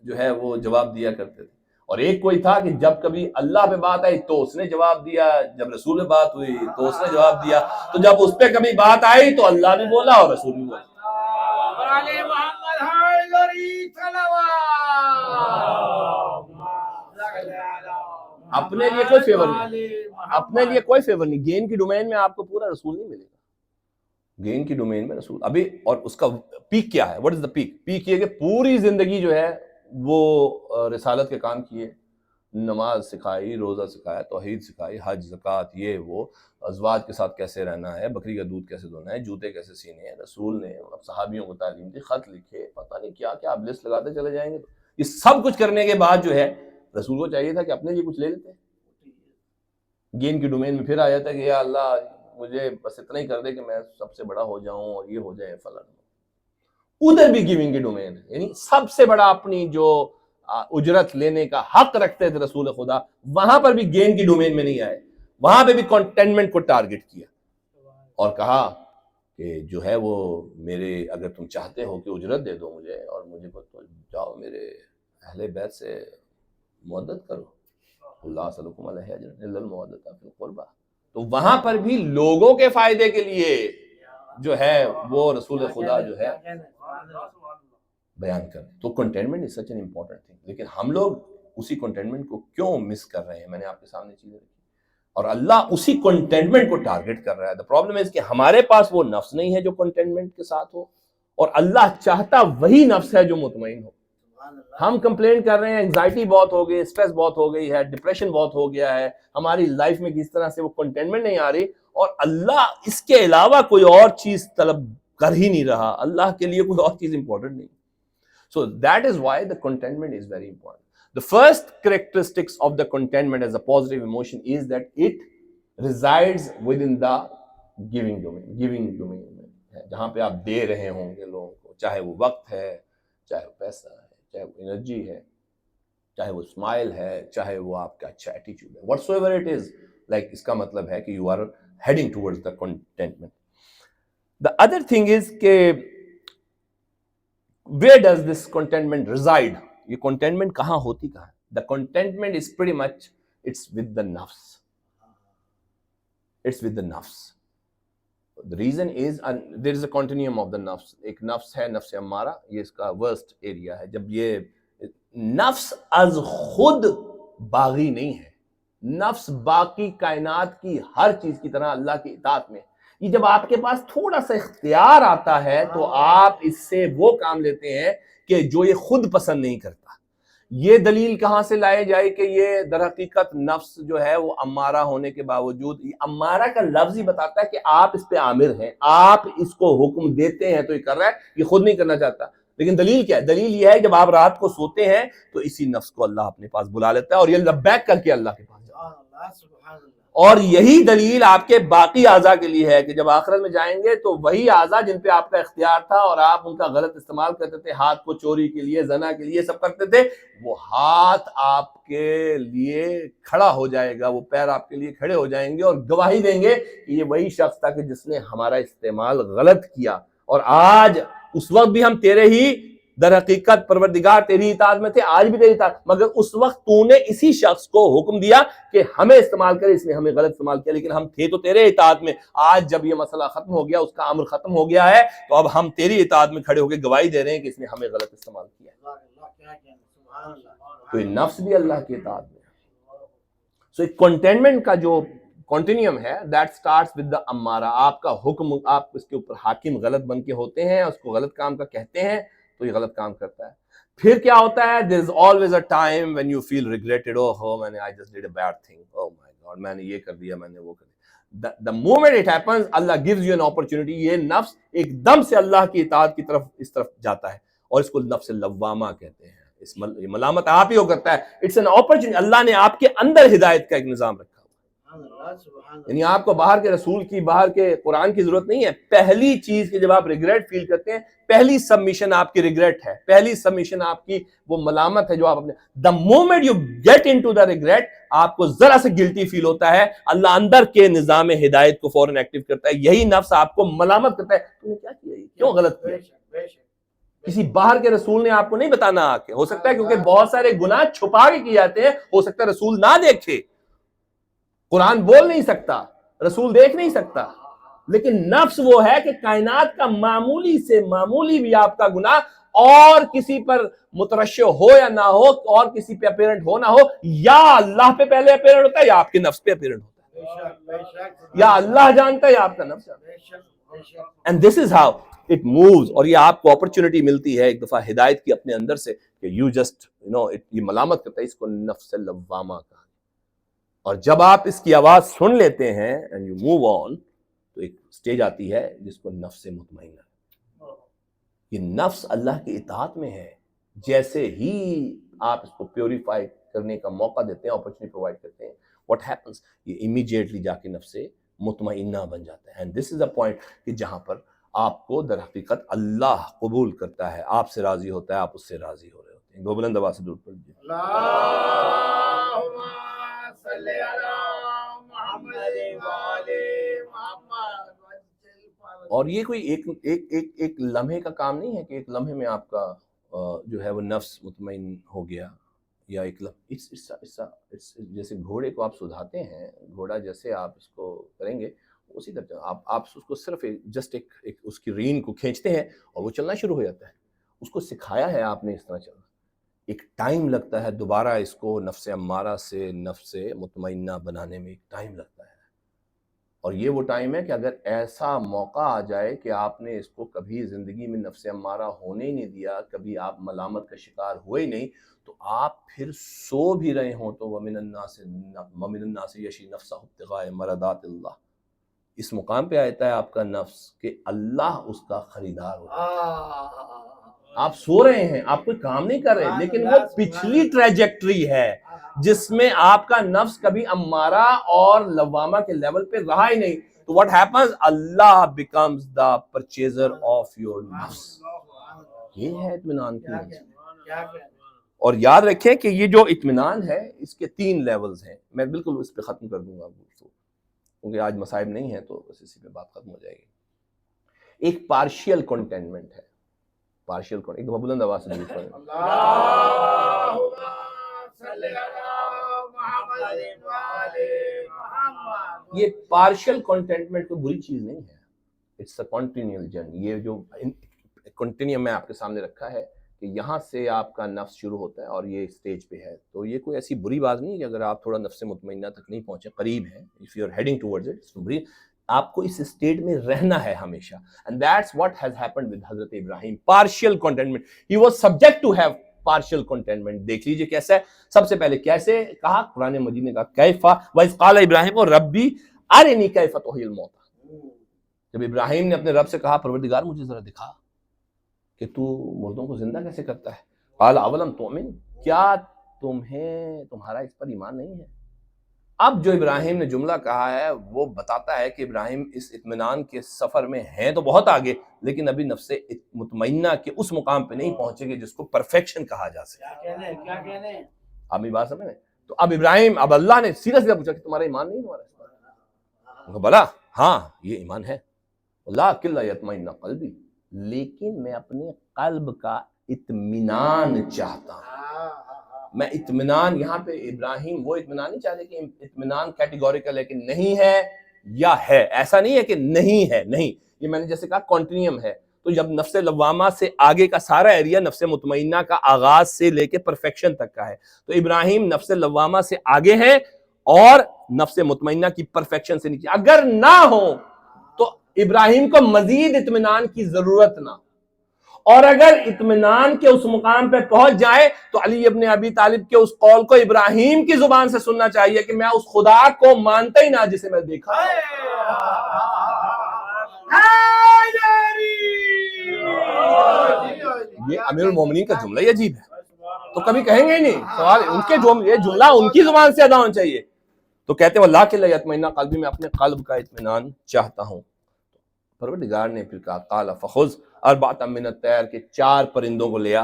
جو ہے وہ جواب دیا کرتے تھے. اور ایک کوئی تھا کہ جب کبھی اللہ پہ بات آئی تو اس نے جواب دیا, جب رسول پہ بات ہوئی تو اس نے جواب دیا, تو جب اس پہ کبھی بات آئی تو اللہ نے بولا اور رسول بھی بولا. اپنے لیے کوئی فیور نہیں, اپنے لیے کوئی فیور نہیں. گین کی ڈومین میں آپ کو پورا رسول نہیں ملے گا, گین کی ڈومین میں رسول ابھی. اور اس کا پیک کیا ہے؟ What is the peak? Peak یہ کہ پوری زندگی جو ہے وہ رسالت کے کام کیے, نماز سکھائی, روزہ سکھایا, توحید سکھائی, حج, زکوٰۃ, یہ وہ, ازواج کے ساتھ کیسے رہنا ہے, بکری کا دودھ کیسے دھونا ہے, جوتے کیسے سینے ہیں. رسول نے صحابیوں کو تعلیم دی, خط لکھے, پتہ نہیں کیا کیا, آپ لسٹ لگاتے چلے جائیں گے. تو یہ سب کچھ کرنے کے بعد جو ہے رسول کو چاہیے تھا کہ اپنے لیے کچھ لے لیتے. گین کی ڈومین میں پھر آ جاتا ہے کہ یا اللہ مجھے بس اتنا ہی کر دے کہ میں سب سے بڑا ہو جاؤں اور یہ ہو جائے فلاں. ادھر بھی گیونگ کی ڈومین ہے, یعنی سب سے بڑا اپنی جو اجرت لینے کا حق رکھتے تھے رسول خدا, وہاں پر بھی گین کی ڈومین میں نہیں آئے. وہاں پہ بھی کنٹینٹمنٹ کو ٹارگٹ کیا اور کہا کہ جو ہے وہ میرے, اگر تم چاہتے ہو کہ اجرت دے دو مجھے اور مجھے جاؤ میرے اہل بیت سے مودت کرو, اللہ صلی اللہ علیہ وسلم المودۃ فی القربہ. تو وہاں پر بھی لوگوں کے فائدے کے لیے جو ہے وہ رسول خدا جو ہے بیان کریں. تو contentment is such an important thing. لیکن ہم لوگ اسی کنٹینٹمنٹ کو کیوں مس کر رہے ہیں؟ میں نے آپ کے سامنے چیزیں رکھی, اور اللہ اسی کنٹینٹمنٹ کو ٹارگٹ کر رہا ہے. دا پرابلم ہے کہ ہمارے پاس وہ نفس نہیں ہے جو کنٹینٹمنٹ کے ساتھ ہو, اور اللہ چاہتا وہی نفس ہے جو مطمئن ہو. ہم کمپلین کر رہے ہیں انگزائٹی بہت ہو گئی، اسٹریس بہت ہو گئی ہے، ڈپریشن بہت ہو گیا ہے ہماری لائف میں، کس طرح سے وہ کنٹینٹمنٹ نہیں آ رہی، اور اللہ اس کے علاوہ کوئی اور چیز طلب کر ہی نہیں رہا، اللہ کے لیے کوئی اور چیز امپورٹنٹ نہیں. So that is why the contentment is very important. The first characteristics of the contentment as a positive emotion is that it resides within the giving domain میں، جہاں پہ آپ دے رہے ہوں گے لوگوں کو، چاہے وہ وقت ہے، چاہے وہ پیسہ ہے، چاہے وہ انرجی ہے، چاہے وہ اسمائل ہے، چاہے وہ آپ کا اچھا ایٹیچیوڈ ہے، whatsoever it is, like اس کا مطلب ہے کہ you are heading towards the contentment. The other thing is کہ where does this contentment reside؟ یہ contentment کہاں ہوتی کہاں ہے؟ The contentment is pretty much it's with the nafs. It's with the nafs. The reason is there is a continuum of the nafs. ایک نفس ہے، نفس امارہ، یہ اس کا worst area ہے. جب یہ نفس از خود باغی نہیں ہے، نفس باقی کائنات کی ہر چیز کی طرح اللہ کی اطاعت میں، یہ جب آپ کے پاس تھوڑا سا اختیار آتا ہے تو آپ اس سے وہ کام لیتے ہیں کہ جو یہ خود پسند نہیں کرتا. یہ دلیل کہاں سے لائے جائے کہ یہ در حقیقت نفس جو ہے وہ امارہ ہونے کے باوجود، امارہ کا لفظ ہی بتاتا ہے کہ آپ اس پہ آمر ہیں، آپ اس کو حکم دیتے ہیں تو یہ کر رہا ہے، یہ خود نہیں کرنا چاہتا. لیکن دلیل کیا ہے؟ دلیل یہ ہے جب آپ رات کو سوتے ہیں تو اسی نفس کو اللہ اپنے پاس بلا لیتا ہے اور یہ لبیک کر کے اللہ کے پاس جاتا ہے. اور یہی دلیل آپ کے باقی اعضاء کے لیے ہے کہ جب آخرت میں جائیں گے تو وہی اعضاء جن پہ آپ کا اختیار تھا اور آپ ان کا غلط استعمال کرتے تھے، ہاتھ کو چوری کے لیے، زنا کے لیے، سب کرتے تھے، وہ ہاتھ آپ کے لیے کھڑا ہو جائے گا، وہ پیر آپ کے لیے کھڑے ہو جائیں گے اور گواہی دیں گے کہ یہ وہی شخص تھا کہ جس نے ہمارا استعمال غلط کیا، اور آج اس وقت بھی ہم تیرے ہی در حقیقت پروردگار تیری اطاعت میں تھے، آج بھی تیری اطاعت، مگر اس وقت تو نے اسی شخص کو حکم دیا کہ ہمیں استعمال کرے، اس نے ہمیں غلط استعمال کیا، لیکن ہم تھے تو تیرے اطاعت میں. آج جب یہ مسئلہ ختم ہو گیا، اس کا امر ختم ہو گیا ہے، تو اب ہم تیری اطاعت میں کھڑے ہو کے گواہی دے رہے ہیں کہ اس نے ہمیں غلط استعمال کیا. تو یہ نفس بھی اللہ کی اطاعت میں. سو ایک کنٹینٹمنٹ کا جو کنٹینیوم ہے دیٹ سٹارٹس ود دا امارہ، آپ کا حکم، آپ اس کے اوپر حاکم غلط بن کے ہوتے ہیں، اس کو غلط کام کا کہتے ہیں تو یہ غلط کام کرتا ہے. پھر کیا ہوتا ہے؟ there is always a time when you feel regretted. oh میں نے I just did a bad thing. oh my God میں نے یہ کر دیا، میں نے وہ کر دیا. the moment it happens Allah gives you an opportunity. یہ نفس ایک دم سے اللہ کی اطاعت کی طرف اس طرف جاتا ہے اور اس کو نفس لوامہ کہتے ہیں. اس ملامت آپ ہی ہو کرتا ہے. It's an opportunity. اللہ نے آپ کے اندر ہدایت کا ایک نظام رکھا ہوا، یعنی آپ کو باہر کے رسول کی، باہر کے قرآن کی ضرورت نہیں ہے. پہلی چیز کہ جب آپ ریگریٹ فیل کرتے ہیں، پہلی سبمیشن آپ کی ریگریٹ ہے، پہلی سبمیشن آپ کی وہ ملامت ہے جو آپ اپنے the moment you get into the regret آپ کو ذرا سے گلٹی فیل ہوتا ہے، اللہ اندر کے نظام ہدایت کو فوراً ایکٹیو کرتا ہے. یہی نفس آپ کو ملامت کرتا ہے، تم نے کیا کیا، کیوں غلط کیا. کسی باہر کے رسول نے آپ کو نہیں بتانا آ کے، ہو سکتا ہے کیونکہ بہت سارے گناہ چھپا کے کیے جاتے ہیں، ہو سکتا ہے رسول نہ دیکھے، قرآن بول نہیں سکتا، رسول دیکھ نہیں سکتا، لیکن نفس وہ ہے کہ کائنات کا معمولی سے معمولی بھی آپ کا گناہ اور کسی پر مترشح ہو یا نہ ہو، اور کسی پہ اپیرنٹ ہو نہ ہو، یا اللہ پہ پہلے اپیرنٹ ہوتا ہے یا آپ کے نفس پہ اپیرنٹ ہوتا ہے، یا اللہ جانتا ہے یا آپ کا نفس جانتا ہے. And this is how it moves. اور یہ آپ کو اپرچونٹی ملتی ہے ایک دفعہ ہدایت کی اپنے اندر سے کہ یو جسٹ یہ ملامت کرتا ہے، اس کو نفس لوامہ کہا. اور جب آپ اس کی آواز سن لیتے ہیں اینڈ یو موو آن، تو ایک سٹیج آتی ہے جس کو نفس مطمئنہ. یہ نفس اللہ کی اطاعت میں ہے. جیسے ہی آپ اس کو پیوریفائی کرنے کا موقع دیتے ہیں، اپرچونٹی پرووائڈ کرتے ہیں، واٹ ہیپنس، یہ امیڈیٹلی جا کے نفس مطمئنہ بن جاتا ہے. And this is a point کہ جہاں پر آپ کو در حقیقت اللہ قبول کرتا ہے، آپ سے راضی ہوتا ہے، آپ اس سے راضی ہو رہے ہوتے ہیں. دو بلند آواز سے درود پڑھ لیجیے. اللہم صلی علی محمد وعلی محمد. اور یہ کوئی ایک لمحے کا کام نہیں ہے کہ ایک لمحے میں آپ کا جو ہے وہ نفس مطمئن ہو گیا، یا ایک جیسے گھوڑے کو آپ سدھاتے ہیں، گھوڑا جیسے آپ اس کو کریں گے اسی طرح آپ اس کو صرف جسٹ ایک اس کی رین کو کھینچتے ہیں اور وہ چلنا شروع ہو جاتا ہے. اس کو سکھایا ہے آپ نے اس طرح چلنا. ایک ٹائم لگتا ہے دوبارہ اس کو نفس امارہ سے نفس مطمئنہ بنانے میں، ایک ٹائم لگتا ہے. اور یہ وہ ٹائم ہے کہ اگر ایسا موقع آ جائے کہ آپ نے اس کو کبھی زندگی میں نفس امارہ ہونے ہی نہیں دیا، کبھی آپ ملامت کا شکار ہوئے ہی نہیں، تو آپ پھر سو بھی رہے ہوں تو وَمِنَ النَّاسِ يَشْرِي نَفْسَهُ ابْتِغَاءَ مَرْضَاتِ اللَّهِ، اس مقام پہ آتا ہے آپ کا نفس کہ اللہ اس کا خریدار ہوتا ہے۔ آپ سو رہے ہیں، آپ کوئی کام نہیں کر رہے، لیکن وہ پچھلی ٹریجیکٹری ہے جس میں آپ کا نفس کبھی امارہ اور لوامہ کے لیول پہ رہا ہی نہیں، تو what happens، Allah becomes the purchaser of your نفس۔ یہ ہے اطمینان کی منزل۔ اور یاد رکھیں کہ یہ جو اطمینان ہے اس کے 3 لیولز ہیں، میں بالکل اس پہ ختم کر دوں گا کیونکہ آج مصائب نہیں ہے تو بس اسی پہ بات ختم ہو جائے گی۔ ایک پارشیل کنٹینٹمنٹ ہے، پارشیل ایک دفعہ بلند آواز سے درود پڑھیں۔ اللہم صلی علی محمد وآل محمد۔ یہ پارشیل کنٹینٹمنٹ کوئی بری چیز نہیں ہے، اٹس اے کنٹینیوس جرنی۔ یہ جو کنٹینیوم میں آپ کے سامنے رکھا ہے کہ یہاں سے آپ کا نفس شروع ہوتا ہے اور یہ اسٹیج پہ ہے، تو یہ کوئی ایسی بری بات نہیں ہے کہ اگر آپ تھوڑا نفس مطمئنہ تک نہیں پہنچے، قریب ہیں، if you are heading towards it، it's بری، آپ کو اس اسٹیٹ میں رہنا ہے ہمیشہ۔ and that's what has happened with حضرت ابراہیم، partial contentment، he was subject to have partial contentment۔ دیکھ لیجئے کیسا ہے، سب سے پہلے کیسے کہا، قرآن مجید نے کہا کیفا وَإِذْ قَالَ إِبْرَاهِيمُ رَبِّ أَرِنِي كَيْفَ تُحْيِي الْمَوْتَىٰ، جب ابراہیم نے اپنے رب سے کہا پروردگار مجھے ذرا دکھا کہ تو مردوں کو زندہ کیسے کرتا ہے، قال اولم تؤمن، کیا تمہارا اس پر ایمان نہیں ہے؟ اب جو ابراہیم نے جملہ کہا ہے وہ بتاتا ہے کہ ابراہیم اس اطمینان کے سفر میں ہیں تو بہت آگے، لیکن ابھی نفس مطمئنہ کے اس مقام پہ نہیں پہنچے گے جس کو پرفیکشن کہا جا سکے۔ کیا کہنے آپ میری بات سمجھ رہے ہیں؟ تو اب ابراہیم، اب اللہ نے سیدھا سیدھا پوچھا کہ تمہارا ایمان نہیں تمہارا اس پر؟ بلا ہاں یہ ایمان ہے، لَٰكِن لَّا يَطْمَئِنُّ قَلْبِي، لیکن میں اپنے قلب کا اطمینان چاہتا ہوں۔ میں اطمینان، یہاں پہ ابراہیم وہ اطمینان نہیں چاہتے کہ اطمینان کیٹیگوریکل ہے کہ نہیں ہے یا ہے، ایسا نہیں ہے کہ نہیں ہے، نہیں، یہ میں نے جیسے کہا کنٹینیوم ہے۔ تو جب نفس لوامہ سے آگے کا سارا ایریا نفس مطمئنہ کا آغاز سے لے کے پرفیکشن تک کا ہے، تو ابراہیم نفس لوامہ سے آگے ہے اور نفس مطمئنہ کی پرفیکشن سے نیچے۔ اگر نہ ہو تو ابراہیم کو مزید اطمینان کی ضرورت نہ، اور اگر اطمینان کے اس مقام پہ پہنچ جائے تو علی ابن ابی طالب کے اس قول کو ابراہیم کی زبان سے سننا چاہیے کہ میں اس خدا کو مانتا ہی نہ جسے میں دیکھا۔ یہ امیر المومنین کا جملہ ہی عجیب ہے، تو کبھی کہیں گے ہی نہیں، سوال ان کے یہ جملہ ان کی زبان سے ادا ہونا چاہیے۔ تو کہتے ہیں اللہ کے لیے اطمئنہ قلبی، میں اپنے قلب کا اطمینان چاہتا ہوں۔ پروردگار نے پھر کہا قال فخذ اربعۃ من الطیر، کہ 4 پرندوں کو لیا،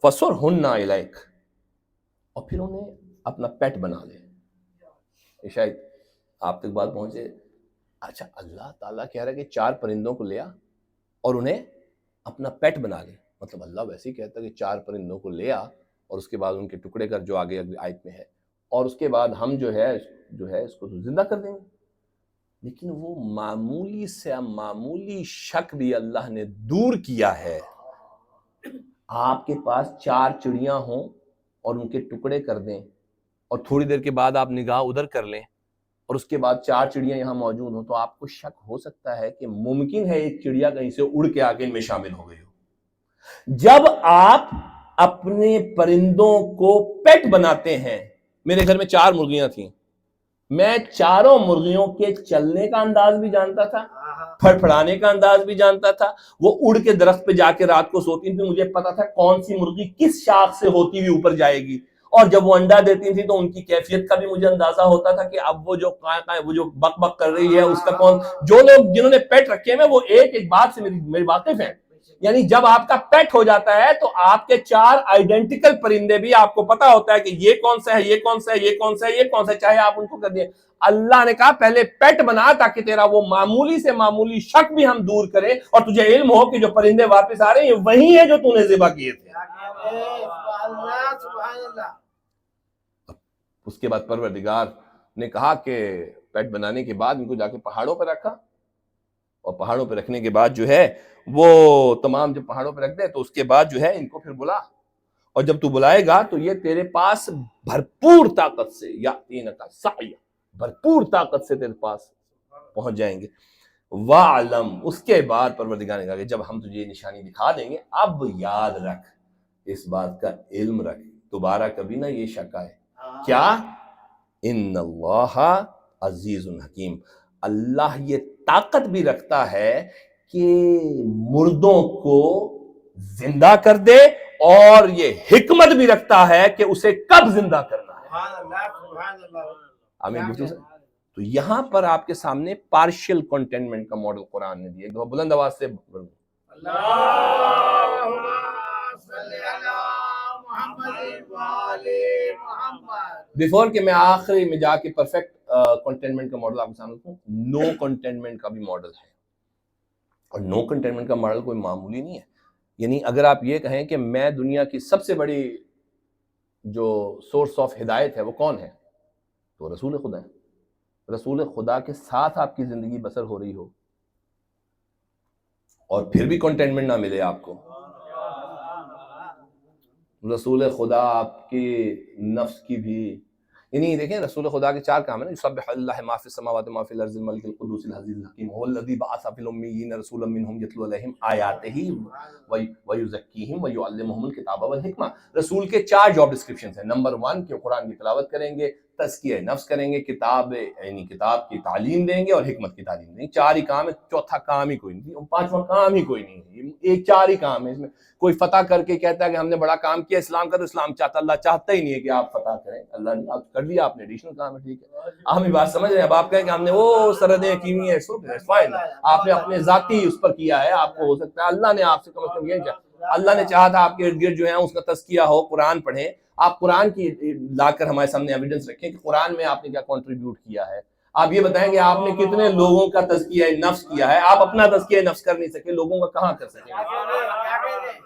فصرہن الیک، اور پھر انہیں اپنا پیٹ بنا لے۔ یہ شاید آپ تک بات پہنچے۔ اچھا اللہ تعالیٰ کہہ رہا ہے کہ 4 پرندوں کو لیا اور انہیں اپنا پیٹ بنا لے، مطلب اللہ ویسے ہی کہتا ہے کہ 4 پرندوں کو لیا اور اس کے بعد ان کے ٹکڑے کر، جو آگے آیت میں ہے، اور اس کے بعد ہم جو ہے اس کو تو زندہ کر دیں گے۔ لیکن وہ معمولی سے معمولی شک بھی اللہ نے دور کیا ہے۔ آپ کے پاس 4 چڑیاں ہوں اور ان کے ٹکڑے کر دیں اور تھوڑی دیر کے بعد آپ نگاہ ادھر کر لیں اور اس کے بعد 4 چڑیاں یہاں موجود ہوں، تو آپ کو شک ہو سکتا ہے کہ ممکن ہے ایک چڑیا کہیں سے اڑ کے آ کے ان میں شامل ہو گئی ہو۔ جب آپ اپنے پرندوں کو پیٹ بناتے ہیں، میرے گھر میں 4 مرغیاں تھیں، میں 4 مرغیوں کے چلنے کا انداز بھی جانتا تھا، پھڑپھڑانے کا انداز بھی جانتا تھا، وہ اڑ کے درخت پہ جا کے رات کو سوتی تھی، مجھے پتا تھا کون سی مرغی کس شاخ سے ہوتی ہوئی اوپر جائے گی، اور جب وہ انڈا دیتی تھی تو ان کی کیفیت کا بھی مجھے اندازہ ہوتا تھا کہ اب وہ جو بک بک کر رہی ہے اس کا کون، جو لوگ جنہوں نے پیٹ رکھے ہیں وہ ایک بات سے میری واقف ہیں، یعنی جب آپ کا پیٹ ہو جاتا ہے تو آپ کے 4 آئیڈینٹیکل پرندے بھی آپ کو پتا ہوتا ہے کہ یہ کون سا ہے، یہ کون سا ہے، یہ کون سا ہے، یہ کون سا ہے، چاہے آپ ان کو کر دیں۔ اللہ نے کہا پہلے پیٹ بنا تاکہ تیرا وہ معمولی سے معمولی شک بھی ہم دور کریں اور تجھے علم ہو کہ جو پرندے واپس آ رہے ہیں یہ وہی ہیں جو تو نے ذبح کیے تھے۔ اس کے بعد پروردگار نے کہا کہ پیٹ بنانے کے بعد ان کو جا کے پہاڑوں پہ رکھا، اور پہاڑوں پہ رکھنے کے بعد جو ہے وہ تمام جب پہاڑوں پہ رکھ دے تو اس کے بعد جو ہے ان کو پھر بلا، اور جب تو بلائے گا تو یہ تیرے پاس بھرپور طاقت سے، یا تین کا سعی، بھرپور طاقت سے تیرے پاس پہنچ جائیں گے. وَعْلَمْ، اس کے بعد پروردگار نے کہا کہ جب ہم تجھے یہ نشانی دکھا دیں گے اب یاد رکھ، اس بات کا علم رکھ، دوبارہ کبھی نہ یہ شک آئے. کیا؟ ان اللہ عزیز حکیم، اللہ یہ طاقت بھی رکھتا ہے کہ مردوں کو زندہ کر دے، اور یہ حکمت بھی رکھتا ہے کہ اسے کب زندہ کرنا ہے. سبحان اللہ سبحان اللہ. آمین گفتگو سے. تو یہاں پر آپ کے سامنے پارشل کنٹینمنٹ کا ماڈل قرآن نے دیا. بلند آواز سے اللہم صلی علی محمد وآل محمد. بیفور کہ میں آخری میں جا کے پرفیکٹ کنٹینمنٹ کا ماڈل آپ کے سامنے رکھوں، نو کنٹینمنٹ کا بھی ماڈل ہے. اور نو کنٹینمنٹ کا ماڈل کوئی معمولی نہیں ہے. یعنی اگر آپ یہ کہیں کہ میں دنیا کی سب سے بڑی جو سورس آف ہدایت ہے وہ کون ہے، تو رسول خدا ہے. رسول خدا کے ساتھ آپ کی زندگی بسر ہو رہی ہو اور پھر بھی کنٹینمنٹ نہ ملے آپ کو، رسول خدا آپ کی نفس کی بھی، یعنی دیکھیں رسول خدا کے چار کام ہیں نا، یسبح للہ ما فی السماوات ما فی الارض الملک القدوس العزیز الحکیم هو الذی بعث فی الامیین رسولا منہم یتلو علیہم آیاتہ ویزکیہم ویعلمہم الکتاب والحکمہ. رسول کے چار جاب ڈسکرپشنز ہیں. نمبر 1 کہ قرآن کی تلاوت کریں گے، تزکیہ نفس کریں گے، کتاب یعنی کتاب کی تعلیم دیں گے اور حکمت کی تعلیم دیں گے. چار ہی کام ہے، چوتھا کام ہی کوئی نہیں، پانچواں کام ہی کوئی نہیں ہے. ایک چار ہی کام ہے. اس میں کوئی فتح کر کے کہتا ہے کہ ہم نے بڑا کام کیا اسلام کا، تو اسلام چاہتا، اللہ چاہتا ہی نہیں ہے کہ آپ فتح کریں. اللہ نے آپ کر لیا، آپ نے ایڈیشنل کام ہے، ٹھیک ہے. ہم یہ بات سمجھ رہے ہیں. اب آپ کہیں کہ ہم نے وہ سرحدیں حکیمی ہے، فائن، آپ نے اپنے ذاتی اس پر کیا ہے، آپ کو ہو سکتا ہے اللہ نے آپ سے کم از کم یہ چاہا، اللہ نے چاہا تھا آپ کے ارد گرد جو ہیں اس کا تزکیہ ہو، قرآن پڑھیں. آپ قرآن کی لا کر ہمارے سامنے ایویڈنس رکھیں کہ قرآن میں آپ نے کیا کنٹریبیوٹ کیا ہے. آپ یہ بتائیں کہ آپ نے کتنے لوگوں کا تزکیہ نفس کیا ہے. آپ اپنا تزکیہ نفس کر نہیں سکے، لوگوں کا کہاں کر سکیں؟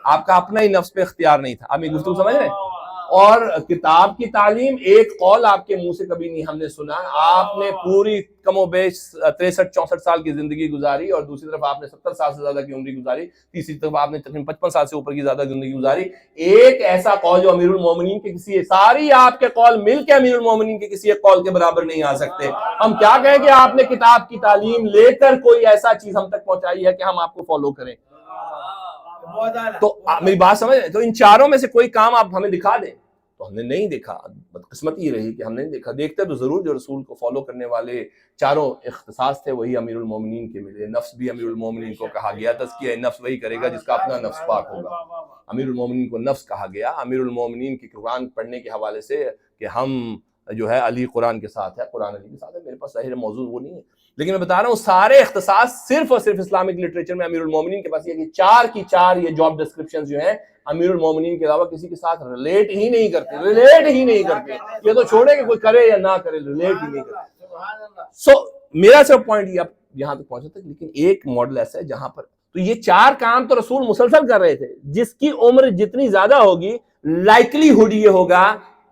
آپ کا اپنا ہی نفس پہ اختیار نہیں تھا. آپ یہ گفتگو سمجھ رہے ہیں؟ اور کتاب کی تعلیم، ایک قول آپ کے منہ سے کبھی نہیں ہم نے سنا. آپ نے پوری کم و بیش 63-64 سال کی زندگی گزاری، اور دوسری طرف آپ نے 70 سال سے زیادہ کی عمری گزاری، تیسری طرف آپ نے تقریباً 55 سال سے اوپر کی زیادہ زندگی گزاری. ایک ایسا قول جو امیر المومنین کے کسی، ساری آپ کے قول مل کے امیر المومنین کے کسی ایک قول کے برابر نہیں آ سکتے. ہم کیا کہیں کہ آپ نے کتاب کی تعلیم لے کر کوئی ایسا چیز ہم تک پہنچائی ہے کہ ہم آپ کو فالو کریں. تو میری بات سمجھ رہے ہیں؟ تو ان چاروں میں سے کوئی کام آپ ہمیں دکھا دیں. تو ہم نے نہیں دیکھا. بدقسمتی یہ رہی کہ ہم نے نہیں دیکھا. دیکھتے تو ضرور جو رسول کو فالو کرنے والے چاروں اختصاص تھے وہی امیر المومنین کے ملے. نفس بھی امیر المومنین کو کہا گیا، تزکیہ نفس وہی کرے گا جس کا اپنا نفس پاک ہوگا. امیر المومنین کو نفس کہا گیا. امیر المومنین کی قرآن پڑھنے کے حوالے سے کہ ہم جو ہے علی قرآن کے ساتھ ہے، قرآن علی کے ساتھ ہے، میرے پاس ظاہر موضوع وہ نہیں ہے، لیکن میں بتا رہا ہوں سارے اختصاص صرف اور صرف اسلامک لٹریچر میں امیر المومنین کے پاس یہ کہ چار کی چار یہ جاب ڈسکرپشن جو ہیں امیر المومنین کے علاوہ کسی کے ساتھ ریلیٹ ہی نہیں کرتے. یہ تو چھوڑے کہ کوئی کرے یا نہ کرے، ریلیٹ ہی نہیں کرتے. سو میرا صرف پوائنٹ یہ اب یہاں تک پہنچا تھا. لیکن ایک ماڈل ایسا ہے جہاں پر تو یہ چار کام تو رسول مسلسل کر رہے تھے. جس کی عمر جتنی زیادہ ہوگی لائکلی ہوڈ یہ ہوگا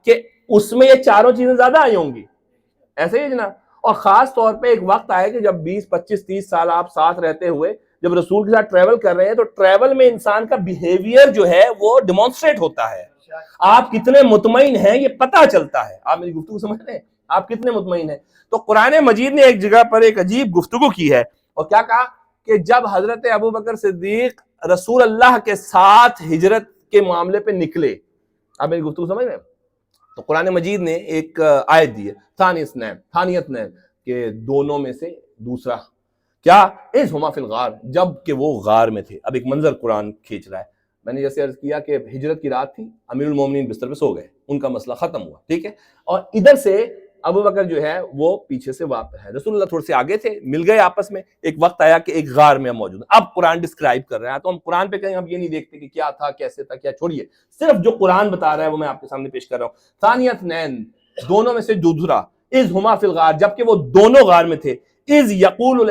کہ اس میں یہ چاروں چیزیں زیادہ آئی ہوں گی. ایسے ہی جناب. اور خاص طور پہ ایک وقت آئے کہ جب 20 25 30 سال آپ ساتھ رہتے ہوئے جب رسول کے ساتھ ٹریول کر رہے ہیں تو ٹریول میں انسان کا بیہیویئر جو ہے وہ ڈیمانسٹریٹ ہوتا ہے. آپ کتنے مطمئن ہیں یہ پتہ چلتا ہے. آپ میری گفتگو سمجھ رہے ہیں؟ آپ کتنے مطمئن ہیں. تو قرآن مجید نے ایک جگہ پر ایک عجیب گفتگو کی ہے اور کیا کہا کہ جب حضرت ابوبکر صدیق رسول اللہ کے ساتھ ہجرت کے معاملے پہ نکلے. آپ میری گفتگو سمجھ رہے ہیں؟ تو قرآن مجید نے ایک آیت دی ہے ثانیت نیم کہ دونوں میں سے دوسرا کیا اذ ہما فی الغار، جب کہ وہ غار میں تھے. اب ایک منظر قرآن کھینچ رہا ہے. میں نے جیسے عرض کیا کہ ہجرت کی رات تھی، امیر المومنین بستر پہ سو گئے، ان کا مسئلہ ختم ہوا، ٹھیک ہے. اور ادھر سے ابوبکر جو ہے وہ پیچھے سے واپس ہے، رسول اللہ تھوڑے سے آگے تھے، مل گئے آپس میں. ایک وقت آیا کہ ایک غار میں موجود ہیں. اب قرآن ڈسکرائب کر رہا ہے تو ہم قرآن پہ کہیں ہم یہ نہیں دیکھتے کہ کیا تھا، کیسے تھا، کیا، چھوڑیے. صرف جو قرآن بتا رہا ہے وہ میں آپ کے سامنے پیش کر رہا ہوں. ثانیت نین، دونوں میں سے دوسرا، اذ ہما فی الغار، جبکہ وہ دونوں غار میں تھے. اذ یقول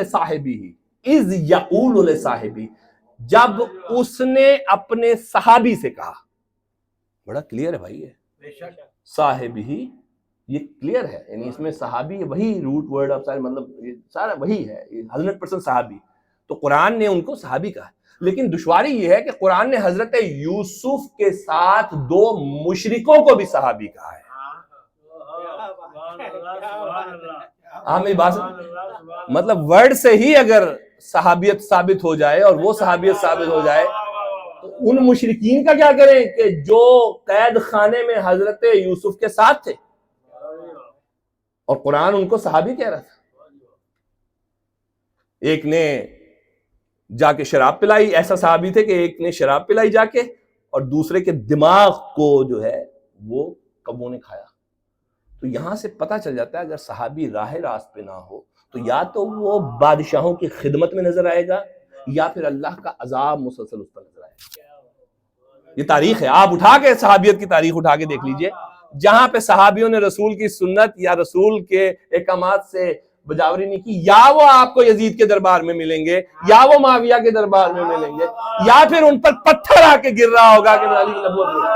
لصاحبہ، جب اس نے اپنے صحابی سے کہا. بڑا کلیئر ہے بھائی یہ صاحب ہی، یہ کلیئر ہے. یعنی اس میں صحابی وہی روٹ ورڈ آف سارے، مطلب یہ سارا وہی ہے، 100% صحابی. تو قرآن نے ان کو صحابی کہا. لیکن دشواری یہ ہے کہ قرآن نے حضرت یوسف کے ساتھ 2 مشرکوں کو بھی صحابی کہا ہے. آپ میری بات مطلب ورڈ سے ہی اگر صحابیت ثابت ہو جائے اور وہ صحابیت ثابت ہو جائے تو ان مشرکین کا کیا کریں کہ جو قید خانے میں حضرت یوسف کے ساتھ تھے اور قرآن ان کو صحابی کہہ رہا تھا. ایک نے جا کے شراب پلائی، ایسا صحابی تھے کہ ایک نے شراب پلائی جا کے اور دوسرے کے دماغ کو جو ہے وہ کبوں نے کھایا. تو یہاں سے پتہ چل جاتا ہے اگر صحابی راہ راست پہ نہ ہو تو یا تو وہ بادشاہوں کی خدمت میں نظر آئے گا یا پھر اللہ کا عذاب مسلسل اس پر نظر آئے گا. یہ تاریخ ہے، آپ اٹھا کے صحابیت کی تاریخ اٹھا کے دیکھ لیجئے، جہاں پہ صحابیوں نے رسول کی سنت یا رسول کے احکامات سے بجاوری نہیں کی، یا وہ آپ کو یزید کے دربار میں ملیں گے یا وہ معاویہ کے دربار میں ملیں گے یا پھر ان پر پتھر آ کے گر رہا ہوگا کہ علی کی نبوت ہوگی.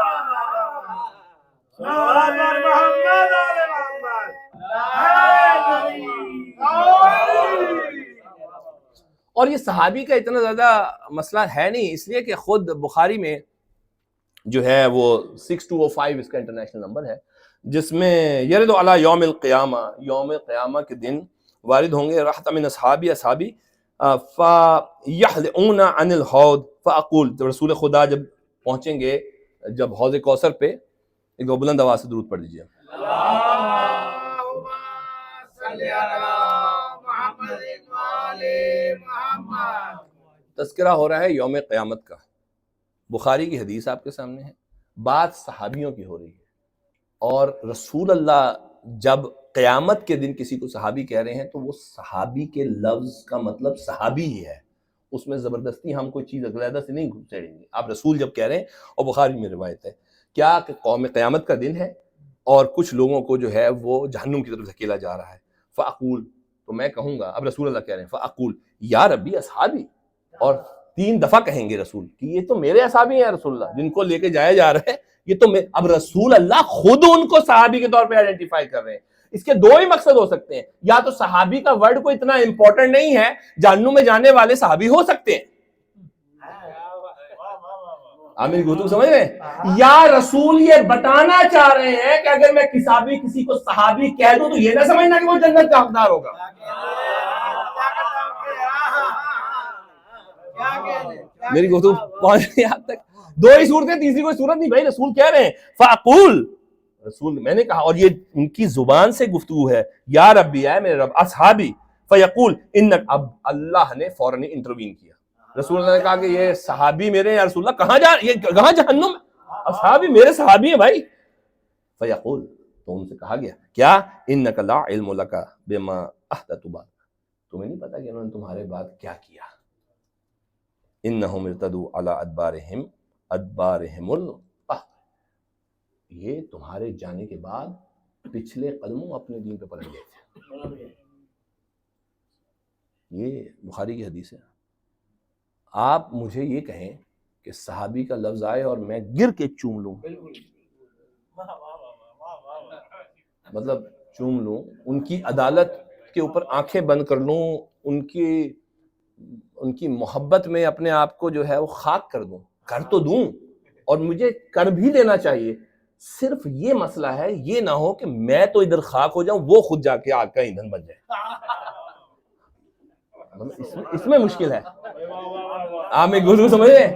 اور یہ صحابی کا اتنا زیادہ مسئلہ ہے نہیں، اس لیے کہ خود بخاری میں جو ہے وہ 6205 اس کا انٹرنیشنل نمبر ہے، جس میں یرد علی یوم القیامہ، یوم قیامہ کے دن وارد ہوں گے رحت من اصحابی اصحابی فیحلعون عن الحوض فاقول، تو رسول خدا جب پہنچیں گے جب حوض کوثر پہ، ایک دو بلند آواز سے درود پڑھ دیجیے. تذکرہ ہو رہا ہے یوم قیامت کا، بخاری کی حدیث آپ کے سامنے ہے، بات صحابیوں کی ہو رہی ہے، اور رسول اللہ جب قیامت کے دن کسی کو صحابی کہہ رہے ہیں تو وہ صحابی کے لفظ کا مطلب صحابی ہی ہے، اس میں زبردستی ہم کوئی چیز علیحدہ سے نہیں گھسیڑیں گے. آپ رسول جب کہہ رہے ہیں، اور بخاری میں روایت ہے کیا کہ قوم قیامت کا دن ہے اور کچھ لوگوں کو جو ہے وہ جہنم کی طرف دھکیلا جا رہا ہے. فاقول، تو میں کہوں گا، اب رسول اللہ کہہ رہے ہیں فاقول یا ربی اصحابی، اور 3 دفعہ کہیں گے رسول کہ یہ تو میرے اصحابی ہیں رسول اللہ، جن کو لے کے جایا جا رہا ہے یہ تو اب رسول اللہ خود ان کو صحابی کے طور پہ آئیڈینٹیفائی کر رہے ہیں. اس کے 2 ہی مقصد ہو سکتے ہیں، یا تو صحابی کا ورڈ کو اتنا امپورٹنٹ نہیں ہے، جہنم میں جانے والے صحابی ہو سکتے ہیں، آپ میری گفتگو سمجھ رہے ہیں، یا رسول یہ بتانا چاہ رہے ہیں کہ اگر میں کسی کو صحابی کہہ دوں تو یہ نہ سمجھنا کہ وہ جنت کا حقدار ہوگا. میری گفتگو پہنچ رہی ہے یہاں تک. 2 ہی صورتیں، تیسری کوئی صورت نہیں بھائی. رسول کہہ رہے ہیں فاقول، رسول میں نے کہا، اور یہ ان کی زبان سے گفتگو ہے، یا ربی، اے میرے رب، اصحابی، فیقول انک، اب اللہ نے فوراً انٹروین کیا. رسول اللہ نے کہا کہ یہ صحابی میرے ہیں یا رسول اللہ، کہاں جہنم، اصحابی میرے صحابی ہیں بھائی. فیقول، تو ان سے کہا گیا کیا، انک لا علم لک بما احدث بعد، تمہیں نہیں پتا کہ انہوں نے تمہارے بعد کیا کیا. انہم ارتدوا علی ادبارہم القہر، یہ تمہارے جانے کے بعد پچھلے قدموں اپنے دین پہ پلٹ گئے تھے. یہ بخاری کی حدیث ہے. آپ مجھے یہ کہیں کہ صحابی کا لفظ آئے اور میں گر کے چوم لوں، مطلب چوم لوں، ان کی عدالت کے اوپر آنکھیں بند کر لوں، ان کی محبت میں اپنے آپ کو جو ہے وہ خاک کر دوں، کر تو دوں اور مجھے کر بھی دینا چاہیے. صرف یہ مسئلہ ہے یہ نہ ہو کہ میں تو ادھر خاک ہو جاؤں، وہ خود جا کے آگ کا ایندھن بن جائے. اس میں مشکل ہے، آپ میں گفتگو سمجھ رہے ہیں.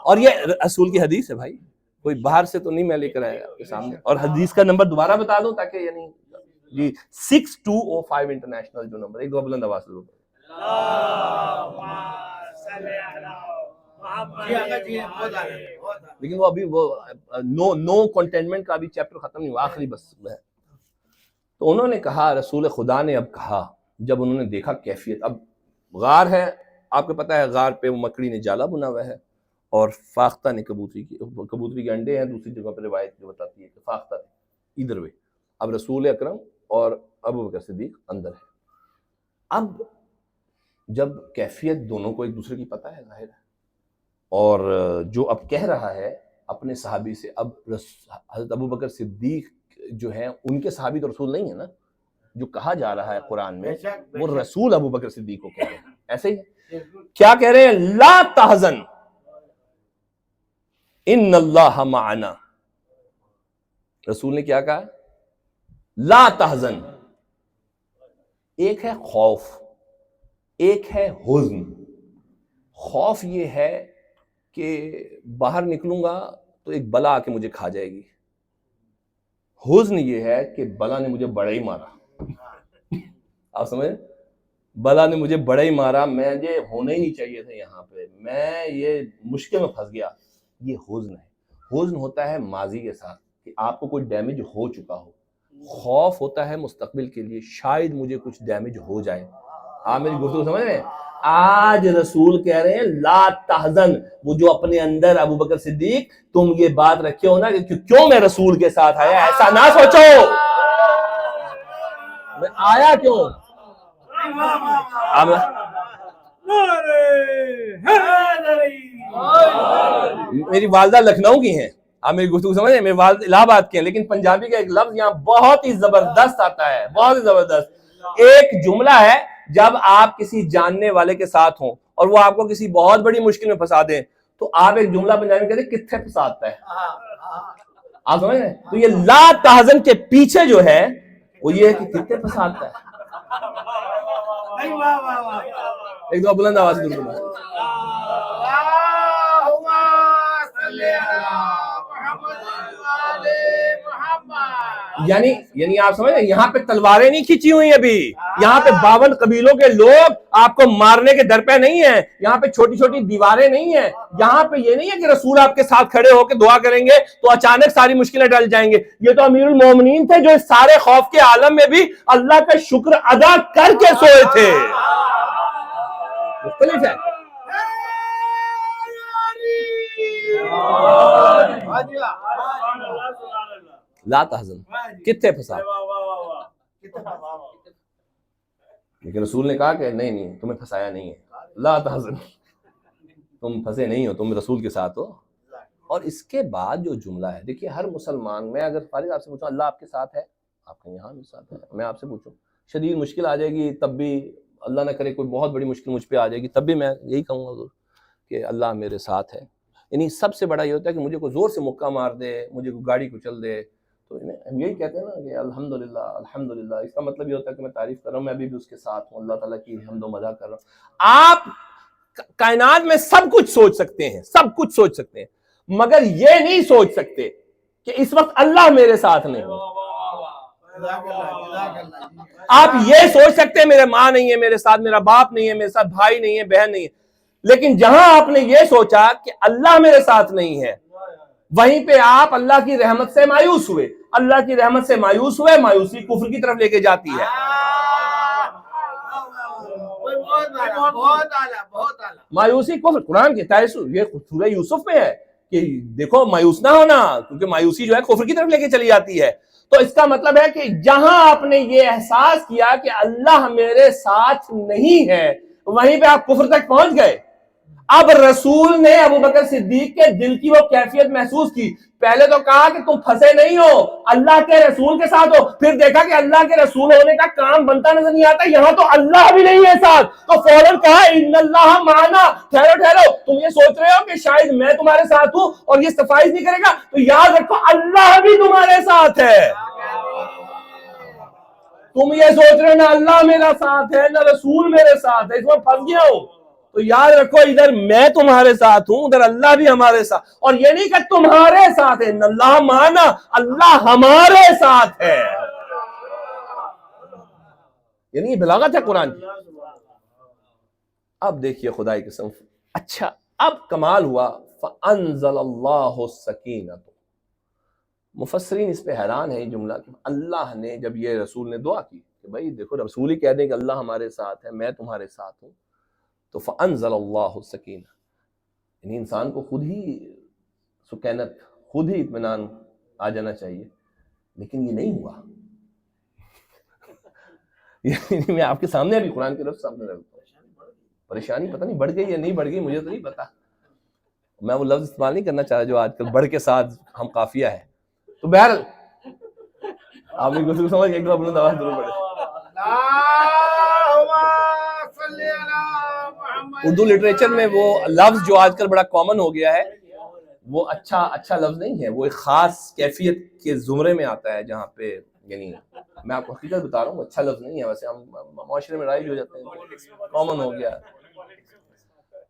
اور یہ رسول کی حدیث ہے بھائی، کوئی باہر سے تو نہیں میں لے کر آیا آپ کے سامنے. اور حدیث کا نمبر دوبارہ بتا دوں تاکہ یعنی جی 6205 انٹرنیشنل جو نمبر، ایک دو بلند آواز سے لیکن وہ ابھی وہ نو کنٹینمنٹ کا ابھی چیپٹر ختم نہیں ہوا، آخری بس ہے. تو انہوں نے کہا، رسول خدا نے اب کہا جب انہوں نے دیکھا کیفیت، اب غار ہے، آپ کو پتا ہے غار پہ وہ مکڑی نے جالا بنا ہوا ہے اور فاختہ نے کبوتری کے انڈے ہیں، دوسری جگہ پہ روایت جو بتاتی ہے کہ فاختہ تھے. ادھر وے اب رسول اکرم اور ابو بکر صدیق اندر ہے. اب جب کیفیت دونوں کو ایک دوسرے کی پتہ ہے ظاہر ہے، اور جو اب کہہ رہا ہے اپنے صحابی سے، اب حضرت ابو بکر صدیق جو ہیں ان کے صحابی تو رسول نہیں ہے نا، جو کہا جا رہا ہے قرآن میں وہ رسول ابو بکر صدیق کو کہہ رہے ہیں. ایسے ہی کیا کہہ رہے ہیں، لا تحزن ان اللہ معنا. رسول نے کیا کہا، لا تحزن، ایک ہے خوف، ایک ہے حزن. خوف یہ ہے کہ باہر نکلوں گا تو ایک بلا آ کے مجھے کھا جائے گی. حزن یہ ہے کہ بلا نے مجھے بڑا ہی مارا. آپ سمجھ، بلا نے مجھے بڑا ہی مارا، مجھے ہونا ہی نہیں چاہیے تھا یہاں پہ، میں یہ مشکل میں پھنس گیا. یہ حزن ہے. حزن ہوتا ہے ماضی کے ساتھ کہ آپ کو کوئی ڈیمیج ہو چکا ہو. خوف ہوتا ہے مستقبل کے لیے، شاید مجھے کچھ ڈیمیج ہو جائے. آپ میری گفتگو سمجھ رہے ہیں؟ آج رسول کہہ رہے ہیں لا تحزن. وہ جو اپنے اندر ابو بکر صدیق تم یہ بات رکھے ہو نا کہ کیوں میں رسول کے ساتھ آیا، ایسا نہ سوچو میں آیا کیوں. میری والدہ لکھنؤ کی ہیں، آپ میری گفتگو سمجھ رہے ہیں، میری والد الہ آباد کے ہیں، لیکن پنجابی کا ایک لفظ یہاں بہت ہی زبردست آتا ہے، بہت ہی زبردست. ایک جملہ ہے، جب آپ کسی جاننے والے کے ساتھ ہوں اور وہ آپ کو کسی بہت بڑی مشکل میں پھنسا دیں تو آپ ایک جملہ پنجابی میں کہتے ہیں کتھے پھنساتا ہے. آپ سمجھ رہے ہیں؟ تو یہ لا تحزن کے پیچھے جو ہے وہ یہ ہے کہ کتھے پھنساتا ہے. ایک دو بلند آواز سے درود پڑھو. یعنی آپ سمجھ رہے ہیں، یہاں پہ تلواریں نہیں کھینچی ہوئی ابھی، یہاں پہ 52 قبیلوں کے لوگ آپ کو مارنے کے در پہ نہیں ہیں، یہاں پہ چھوٹی چھوٹی دیواریں نہیں ہیں، یہاں پہ یہ نہیں ہے کہ رسول آپ کے ساتھ کھڑے ہو کے دعا کریں گے تو اچانک ساری مشکلیں ٹل جائیں گے. یہ تو امیر المومنین تھے جو اس سارے خوف کے عالم میں بھی اللہ کا شکر ادا کر کے سوئے تھے. مختلف ہے. لا تحزن، کتنے پھنسا. لیکن رسول نے کہا کہ نہیں تمہیں پھنسایا نہیں ہے، لا تحزن، تم پھنسے نہیں ہو، تم رسول کے ساتھ ہو. اور اس کے بعد جو جملہ ہے، دیکھیے ہر مسلمان، میں اگر فارغ آپ سے پوچھوں اللہ آپ کے ساتھ ہے، آپ کہیں یہاں میرے ساتھ ہے. میں آپ سے پوچھوں شدید مشکل آ جائے گی تب بھی، اللہ نہ کرے کوئی بہت بڑی مشکل مجھ پہ آ جائے گی تب بھی میں یہی کہوں گا کہ اللہ میرے ساتھ ہے. یعنی سب سے بڑا یہ ہوتا ہے کہ مجھے کوئی زور سے مکہ مار دے، مجھے کوئی گاڑی کچل دے تو ہم یہی کہتے ہیں نا کہ الحمدللہ الحمدللہ. اس کا مطلب یہ ہوتا ہے کہ میں تعریف کر رہا ہوں، میں ابھی بھی اس کے ساتھ ہوں، اللہ تعالیٰ کی حمد و مدح کر رہا ہوں. آپ کائنات میں سب کچھ سوچ سکتے ہیں، سب کچھ سوچ سکتے ہیں، مگر یہ نہیں سوچ سکتے کہ اس وقت اللہ میرے ساتھ نہیں ہو. آپ یہ سوچ سکتے ہیں میرے ماں نہیں ہے میرے ساتھ، میرا باپ نہیں ہے میرے ساتھ، بھائی نہیں ہے، بہن نہیں ہے، لیکن جہاں آپ نے یہ سوچا کہ اللہ میرے ساتھ نہیں ہے وہیں پہ آپ اللہ کی رحمت سے مایوس ہوئے. اللہ کی رحمت سے مایوس ہوئے، مایوسی کفر کی طرف لے کے جاتی ہے. مایوسی کفر، قرآن کی یہ سورہ یوسف میں ہے کہ دیکھو مایوس نہ ہونا، کیونکہ مایوسی جو ہے کفر کی طرف لے کے چلی جاتی ہے. تو اس کا مطلب ہے کہ جہاں آپ نے یہ احساس کیا کہ اللہ میرے ساتھ نہیں ہے وہیں پہ آپ کفر تک پہنچ گئے. اب رسول نے ابو بکر صدیق کے دل کی وہ کیفیت محسوس کی. پہلے تو کہا کہ تم پھنسے نہیں ہو، اللہ کے رسول کے ساتھ ہو، پھر دیکھا کہ اللہ کے رسول ہونے کا کام بنتا نظر نہیں آتا، یہاں تو اللہ بھی نہیں ہے ساتھ، تو فوراً کہا ان اللہ معنا. ٹھہرو تم یہ سوچ رہے ہو کہ شاید میں تمہارے ساتھ ہوں اور یہ صفائی نہیں کرے گا، تو یاد رکھو اللہ بھی تمہارے ساتھ ہے. تم یہ سوچ رہے ہو نہ اللہ میرا ساتھ ہے نہ رسول میرے ساتھ ہے، اس میں پھنس گیا ہوں. تو یاد رکھو ادھر میں تمہارے ساتھ ہوں، ادھر اللہ بھی ہمارے ساتھ. اور یہ نہیں کہ تمہارے ساتھ ہے، اللہ مانا، اللہ ہمارے ساتھ ہے. یعنی یہ بلاغت ہے قرآن کی. اب دیکھیے خدا کی قسم، اچھا اب کمال ہوا فَأَنزَلَ اللَّهُ السَّكِينَةَ. مفسرین اس پہ حیران ہے جملہ کہ اللہ نے جب یہ رسول نے دعا کی کہ بھائی دیکھو رسول ہی کہہ دیں کہ اللہ ہمارے ساتھ ہے، میں تمہارے ساتھ ہوں، تو فَأَنزَلَ اللَّهُ السَّكِينَةَ. یعنی انسان کو خود ہی سکینت، خود ہی اطمینان آ جانا چاہیے، لیکن یہ نہیں ہوا. یعنی میں آپ کے سامنے ابھی قرآن کے لفظ سامنے رکھتا ہوں. پریشانی پتہ نہیں بڑھ گئی یا نہیں بڑھ گئی، مجھے تو نہیں پتا. میں وہ لفظ استعمال نہیں کرنا چاہ رہا جو آج کل بڑھ کے ساتھ ہم قافیہ ہے. تو بہرحال آپ نے گفتگو سمجھ ایک دفعہ بلند آواز ضرور پڑھیں. اردو لٹریچر میں وہ لفظ جو آج کل بڑا کامن ہو گیا ہے وہ اچھا لفظ نہیں ہے، وہ ایک خاص کیفیت کے زمرے میں آتا ہے جہاں پہ یعنی میں آپ کو حقیقت بتا رہا ہوں، اچھا لفظ نہیں ہے ویسے، ہم معاشرے میں رائج ہو جاتے ہیں، کامن ہو گیا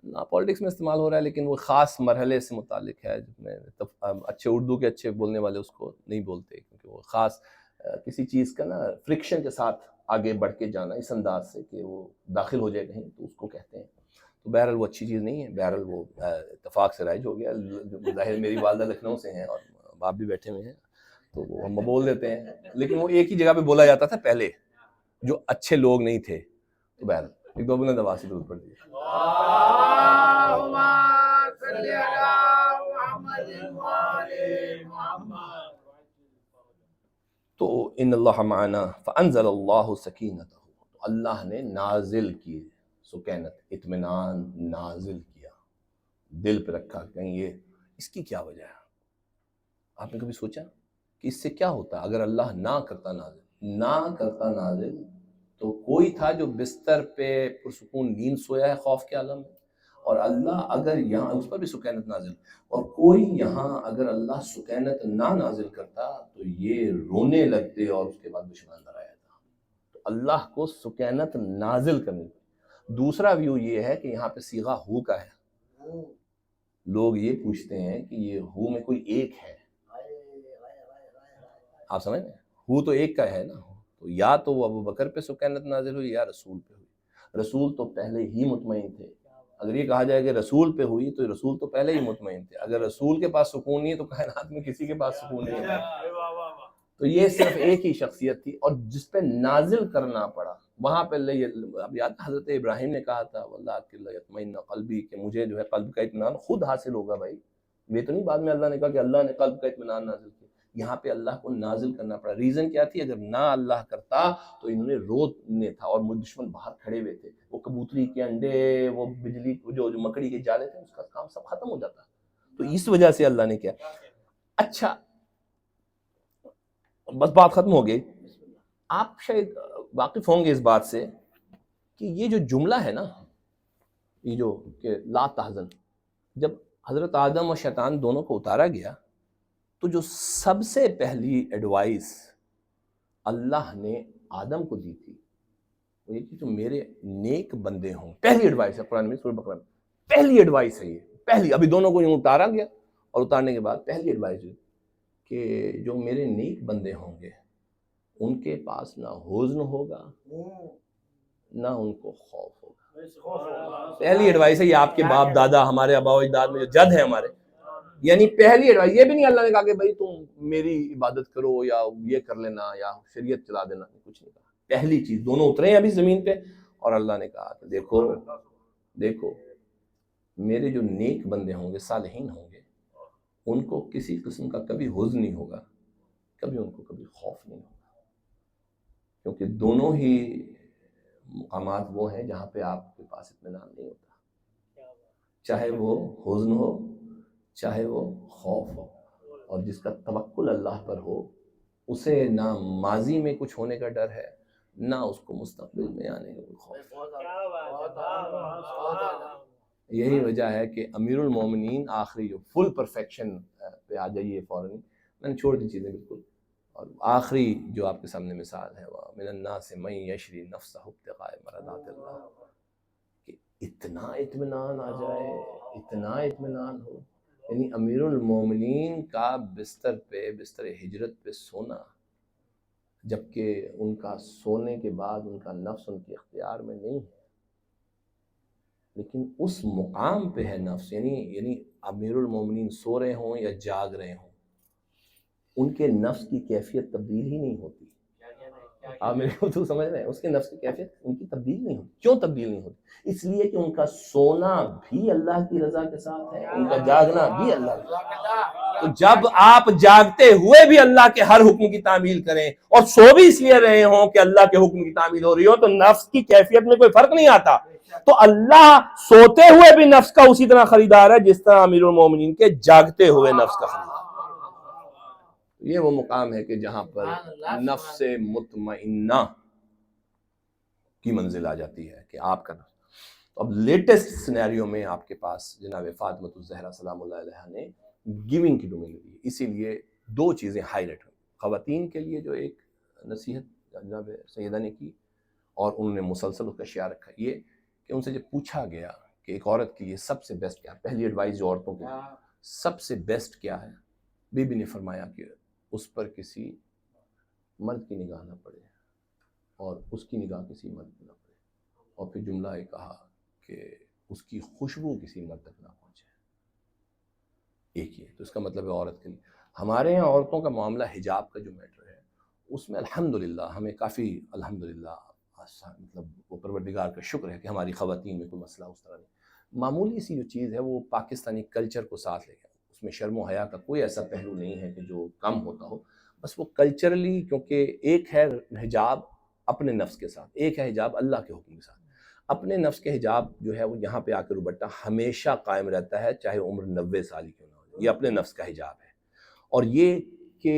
نا، پالیٹکس میں استعمال ہو رہا ہے، لیکن وہ خاص مرحلے سے متعلق ہے جس میں اچھے اردو کے اچھے بولنے والے اس کو نہیں بولتے، کیونکہ وہ خاص کسی چیز کا نا فرکشن کے ساتھ آگے بڑھ کے جانا اس انداز سے کہ وہ داخل ہو جائے کہیں، تو اس کو کہتے ہیں. تو بہرحال وہ اچھی چیز نہیں ہے، بہرحال وہ اتفاق سے رائج ہو گیا. ظاہر میری والدہ لکھنؤ سے ہیں اور باپ بھی بیٹھے ہوئے ہیں، تو وہ ہم بول دیتے ہیں، لیکن وہ ایک ہی جگہ پہ بولا جاتا تھا پہلے، جو اچھے لوگ نہیں تھے. تو بہرحال ایک دو بلند آواز سے درود پڑھ دیجیے. اللهم صل على محمد وآل محمد. تو ان اللہ معنا فانزل اللہ سکینتہ، اللہ نے نازل کی سکینت، اطمینان نازل کیا، دل پہ رکھا. کہیں یہ اس کی کیا وجہ ہے؟ آپ نے کبھی سوچا کہ اس سے کیا ہوتا اگر اللہ نہ کرتا نازل؟ تو کوئی تھا جو بستر پہ پرسکون نیند سویا ہے خوف کے عالم میں، اور اللہ اگر یہاں اس پر بھی سکینت نازل، اور کوئی یہاں اگر اللہ سکینت نہ نازل کرتا تو یہ رونے لگتے اور اس کے بعد دشمن اندر آیا تھا. تو اللہ کو سکینت نازل کرنی. دوسرا ویو یہ ہے کہ یہاں پہ صیغہ ہو کا ہے. لوگ یہ پوچھتے ہیں کہ یہ ہو میں کوئی ایک ہے، آپ سمجھ رہے ہیں؟ ہو تو ایک کا ہے نا، تو یا تو وہ ابو بکر پہ سکینت نازل ہوئی یا رسول پہ ہوئی. رسول تو پہلے ہی مطمئن تھے. اگر یہ کہا جائے کہ رسول پہ ہوئی تو رسول تو پہلے ہی مطمئن تھے. اگر رسول کے پاس سکون نہیں ہے تو کائنات میں کسی کے پاس سکون نہیں ہے. تو یہ صرف ایک ہی شخصیت تھی، اور جس پہ نازل کرنا پڑا وہاں پہ اب یاد حضرت ابراہیم نے کہا تھا واللہ کہ یطمئن قلبی، کہ مجھے جو ہے قلب کا اطمینان خود حاصل ہوگا. بھائی یہ تو نہیں بعد میں اللہ نے کہا کہ اللہ نے قلب کا اطمینان نازل کیا. یہاں پہ اللہ کو نازل کرنا پڑا. ریزن کیا تھی؟ اگر نہ اللہ کرتا تو انہوں نے رونے تھا، اور دشمن باہر کھڑے ہوئے تھے، وہ کبوتری کے انڈے، وہ بجلی جو مکڑی کے جالے تھے، اس کا کام سب ختم ہو جاتا. تو اس وجہ سے اللہ نے کیا. اچھا بس بات ختم ہو گئی. آپ شاید واقف ہوں گے اس بات سے کہ یہ جو جملہ ہے نا، یہ جو کہ لا تحزن، جب حضرت آدم اور شیطان دونوں کو اتارا گیا تو جو سب سے پہلی ایڈوائس اللہ نے آدم کو دی تھی وہ یہ کہ جو میرے نیک بندے ہوں. پہلی ایڈوائس ہے قرآن میں، سورہ بقرہ میں پہلی ایڈوائس ہے یہ. پہلی، ابھی دونوں کو یوں اتارا گیا اور اتارنے کے بعد پہلی ایڈوائس ہے کہ جو میرے نیک بندے ہوں گے ان کے پاس نہ حزن ہوگا نہ ان کو خوف ہوگا. پہلی ایڈوائس ہے یہ. آپ کے باپ دادا، ہمارے آبا و اجداد میں جو جد ہیں ہمارے، یعنی پہلی ایڈوائس. یہ بھی نہیں اللہ نے کہا کہ بھائی تم میری عبادت کرو یا یہ کر لینا یا شریعت چلا دینا، کچھ نہیں کہا. پہلی چیز دونوں اترے ہیں ابھی زمین پہ، اور اللہ نے کہا کہ دیکھو میرے جو نیک بندے ہوں گے، صالحین ہوں گے، ان کو کسی قسم کا کبھی حزن نہیں ہوگا، کبھی ان کو کبھی خوف نہیں ہوگا. کیونکہ دونوں ہی مقامات وہ ہیں جہاں پہ آپ کے پاس اطمینان نہیں ہوتا، چاہے وہ حزن ہو چاہے وہ خوف ہو. اور جس کا توکل اللہ پر ہو اسے نہ ماضی میں کچھ ہونے کا ڈر ہے نہ اس کو مستقبل میں آنے کا خوف. یہی وجہ ہے کہ امیر المومنین آخری جو فل پرفیکشن پہ آ جائیے فوراً، میں نے چھوڑ دی چیزیں بالکل، اور آخری جو آپ کے سامنے مثال ہے وہ من الناس من یشری نفسہ ابتغاء مرضات اللہ، کہ اتنا اطمینان آ جائے، اتنا اطمینان ہو. یعنی امیر المومنین کا بستر پہ، بستر ہجرت پہ سونا، جبکہ ان کا سونے کے بعد ان کا نفس ان کے اختیار میں نہیں ہے، لیکن اس مقام پہ ہے نفس. یعنی امیر المومنین سو رہے ہوں یا جاگ رہے ہوں، ان کے نفس کی کیفیت تبدیل ہی نہیں ہوتی. آپ میرے کو تو سمجھ رہے ہیں، اس کے نفس کی کیفیت ان کی تبدیل نہیں ہوتی. کیوں تبدیل نہیں ہوتی؟ اس لیے کہ ان کا سونا بھی اللہ کی رضا کے ساتھ ہے، ان کا جاگنا بھی اللہ کے ساتھ. تو جب آپ جاگتے ہوئے بھی اللہ کے ہر حکم کی تعمیل کریں اور سو بھی اس لیے رہے ہوں کہ اللہ کے حکم کی تعمیل ہو رہی ہو، تو نفس کی کیفیت میں کوئی فرق نہیں آتا. تو اللہ سوتے ہوئے بھی نفس کا اسی طرح خریدار ہے جس طرح امیر المومنین کے جاگتے ہوئے نفس کا خریدار. یہ وہ مقام ہے کہ جہاں پر نفس مطمئنہ کی منزل آ جاتی ہے کہ آپ کا نفس. اب لیٹسٹ سینیریو میں آپ کے پاس جناب فاطمۃ الزہرا سلام اللہ علیہا نے گیونگ کی ڈومین دی. اسی لیے دو چیزیں ہائی لائٹ ہوئی خواتین کے لیے. جو ایک نصیحت جناب سیدہ نے کی اور انہوں نے مسلسل اس کا شعار رکھا یہ کہ ان سے جب پوچھا گیا کہ ایک عورت کے لیے سب سے بیسٹ کیا ہے، پہلی ایڈوائز جو عورتوں کو سب سے بیسٹ کیا ہے، بی بی نے فرمایا کہ اس پر کسی مرد کی نگاہ نہ پڑے اور اس کی نگاہ کسی مرد پہ نہ پڑے، اور پھر جملہ یہ کہا کہ اس کی خوشبو کسی مرد تک نہ پہنچے. ایک یہ تو اس کا مطلب ہے عورت کے لیے. ہمارے یہاں عورتوں کا معاملہ حجاب کا جو میٹر ہے اس میں الحمدللہ ہمیں کافی الحمدللہ مطلب وہ پروردگار کا شکر ہے کہ ہماری خواتین میں کوئی مسئلہ اس طرح نہیں. معمولی سی جو چیز ہے وہ پاکستانی کلچر کو ساتھ لے گیا، اس میں شرم و حیا کا کوئی ایسا پہلو نہیں ہے کہ جو کم ہوتا ہو، بس وہ کلچرلی، کیونکہ ایک ہے حجاب اپنے نفس کے ساتھ، ایک ہے حجاب اللہ کے حکم کے ساتھ. اپنے نفس کے حجاب جو ہے وہ یہاں پہ آ کے دوپٹہ ہمیشہ قائم رہتا ہے چاہے عمر 90 سال کیوں نہ ہو، یہ اپنے نفس کا حجاب ہے. اور یہ کہ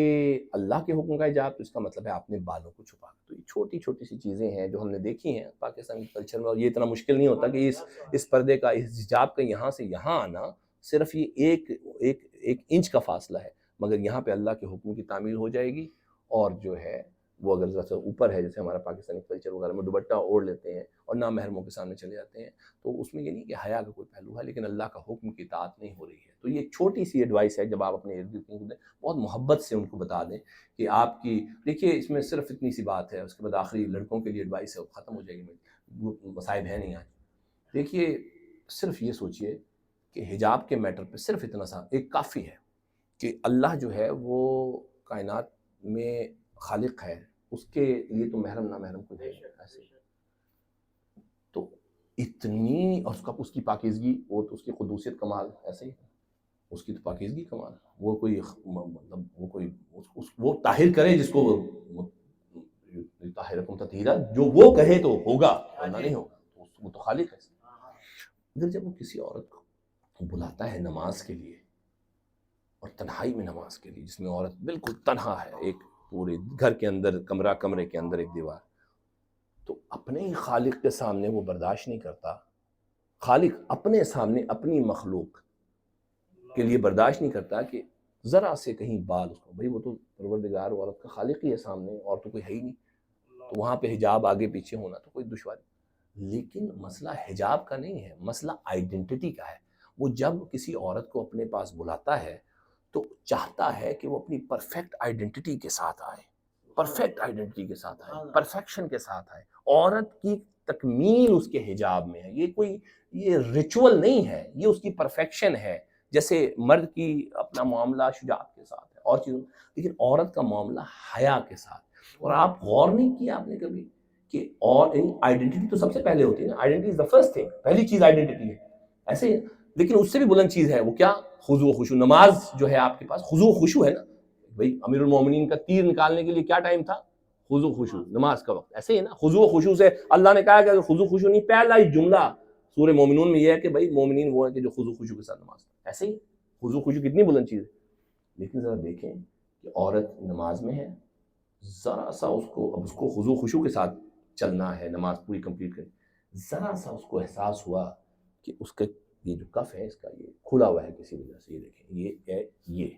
اللہ کے حکم کا حجاب تو اس کا مطلب ہے اپنے بالوں کو چھپا. تو یہ چھوٹی چھوٹی سی چیزیں ہیں جو ہم نے دیکھی ہیں پاکستانی کلچر میں، اور یہ اتنا مشکل نہیں ہوتا کہ اس پردے کا، اس حجاب کا یہاں سے یہاں آنا صرف یہ ایک انچ کا فاصلہ ہے، مگر یہاں پہ اللہ کے حکم کی تعمیل ہو جائے گی. اور جو ہے وہ اگر ذرا سا اوپر ہے، جیسے ہمارا پاکستانی کلچر وغیرہ میں دوپٹہ اوڑھ لیتے ہیں اور نامحرموں کے سامنے چلے جاتے ہیں، تو اس میں یہ نہیں کہ حیا کا کوئی پہلو ہے، لیکن اللہ کا حکم کی اطاعت نہیں ہو رہی ہے. تو یہ ایک چھوٹی سی ایڈوائس ہے، جب آپ اپنے ارد گرد دیں بہت محبت سے ان کو بتا دیں کہ آپ کی، دیکھیے اس میں صرف اتنی سی بات ہے. اس کے بعد آخری لڑکوں کے لیے ایڈوائس ہے، وہ ختم ہو جائے گی، وہ مصائب ہے نہیں آج. دیکھیے صرف یہ سوچئے کہ حجاب کے میٹر پہ صرف اتنا سا ایک کافی ہے کہ اللہ جو ہے وہ کائنات میں خالق ہے، اس کے لیے تو محرم نامحرم کو ہے ایسے. تو اتنی، اور اس کی پاکیزگی، وہ تو اس کی قدوسیت کمال ایسے ہی ہے، اس کی تو پاکیزگی کمال ہے. وہ کوئی مطلب وہ کوئی وہ طاہر کرے جس کو طاہرکم تطہیرا، جو وہ کہے تو ہوگا ورنہ نہیں ہوگا، وہ تو خالق ہے. اگر جب وہ کسی عورت کو بلاتا ہے نماز کے لیے، اور تنہائی میں نماز کے لیے، جس میں عورت بالکل تنہا ہے، ایک پورے گھر کے اندر کمرے کے اندر ایک دیوار، تو اپنے ہی خالق کے سامنے وہ برداشت نہیں کرتا. خالق اپنے سامنے اپنی مخلوق کے لیے برداشت نہیں کرتا کہ ذرا سے کہیں بال اس کو، بھئی وہ تو پروردگار عورت کا خالق ہی ہے سامنے، اور تو کوئی ہے ہی نہیں، تو وہاں پہ حجاب آگے پیچھے ہونا تو کوئی دشواری. لیکن مسئلہ حجاب کا نہیں ہے، مسئلہ آئیڈینٹی کا ہے. وہ جب کسی عورت کو اپنے پاس بلاتا ہے تو چاہتا ہے کہ وہ اپنی پرفیکٹ آئیڈینٹی کے ساتھ آئے، پرفیکٹ آئیڈینٹی کے ساتھ آئے، پرفیکشن کے ساتھ آئے. عورت کی تکمیل اس کے حجاب میں ہے، یہ ریچول نہیں ہے، یہ اس کی پرفیکشن ہے. جیسے مرد کی اپنا معاملہ شجاعت کے ساتھ ہے اور چیزوں، لیکن عورت کا معاملہ حیا کے ساتھ. اور آپ غور نہیں کیا آپ نے کبھی کہ اور آئیڈینٹی تو سب سے پہلے ہوتی ہے نا، identity is the first thing, پہلی چیز آئیڈینٹی ہے ایسے. لیکن اس سے بھی بلند چیز ہے وہ کیا؟ خضوع و خشوع. نماز جو ہے آپ کے پاس خضوع و خشوع ہے نا. بھئی امیر المومنین کا تیر نکالنے کے لیے کیا ٹائم تھا؟ خضوع و خشوع، نماز کا وقت. ایسے ہی نا، خضوع و خشوع سے اللہ نے کہا کہ اگر خضوع و خشوع نہیں، پہلا ہی جملہ سورہ مومنون میں یہ ہے کہ بھئی مومنین وہ ہیں کہ جو خضوع و خشوع کے ساتھ نماز. ایسے ہی خضوع و خشوع کتنی بلند چیز ہے. لیکن ذرا دیکھیں کہ عورت نماز میں ہے، ذرا سا اس کو خضوع و خشوع کے ساتھ چلنا ہے، نماز پوری کمپلیٹ کریں، ذرا سا اس کو احساس ہوا کہ اس کا یہ جو کف ہے اس کا یہ کھلا ہوا ہے کسی وجہ سے، یہ دیکھیں یہ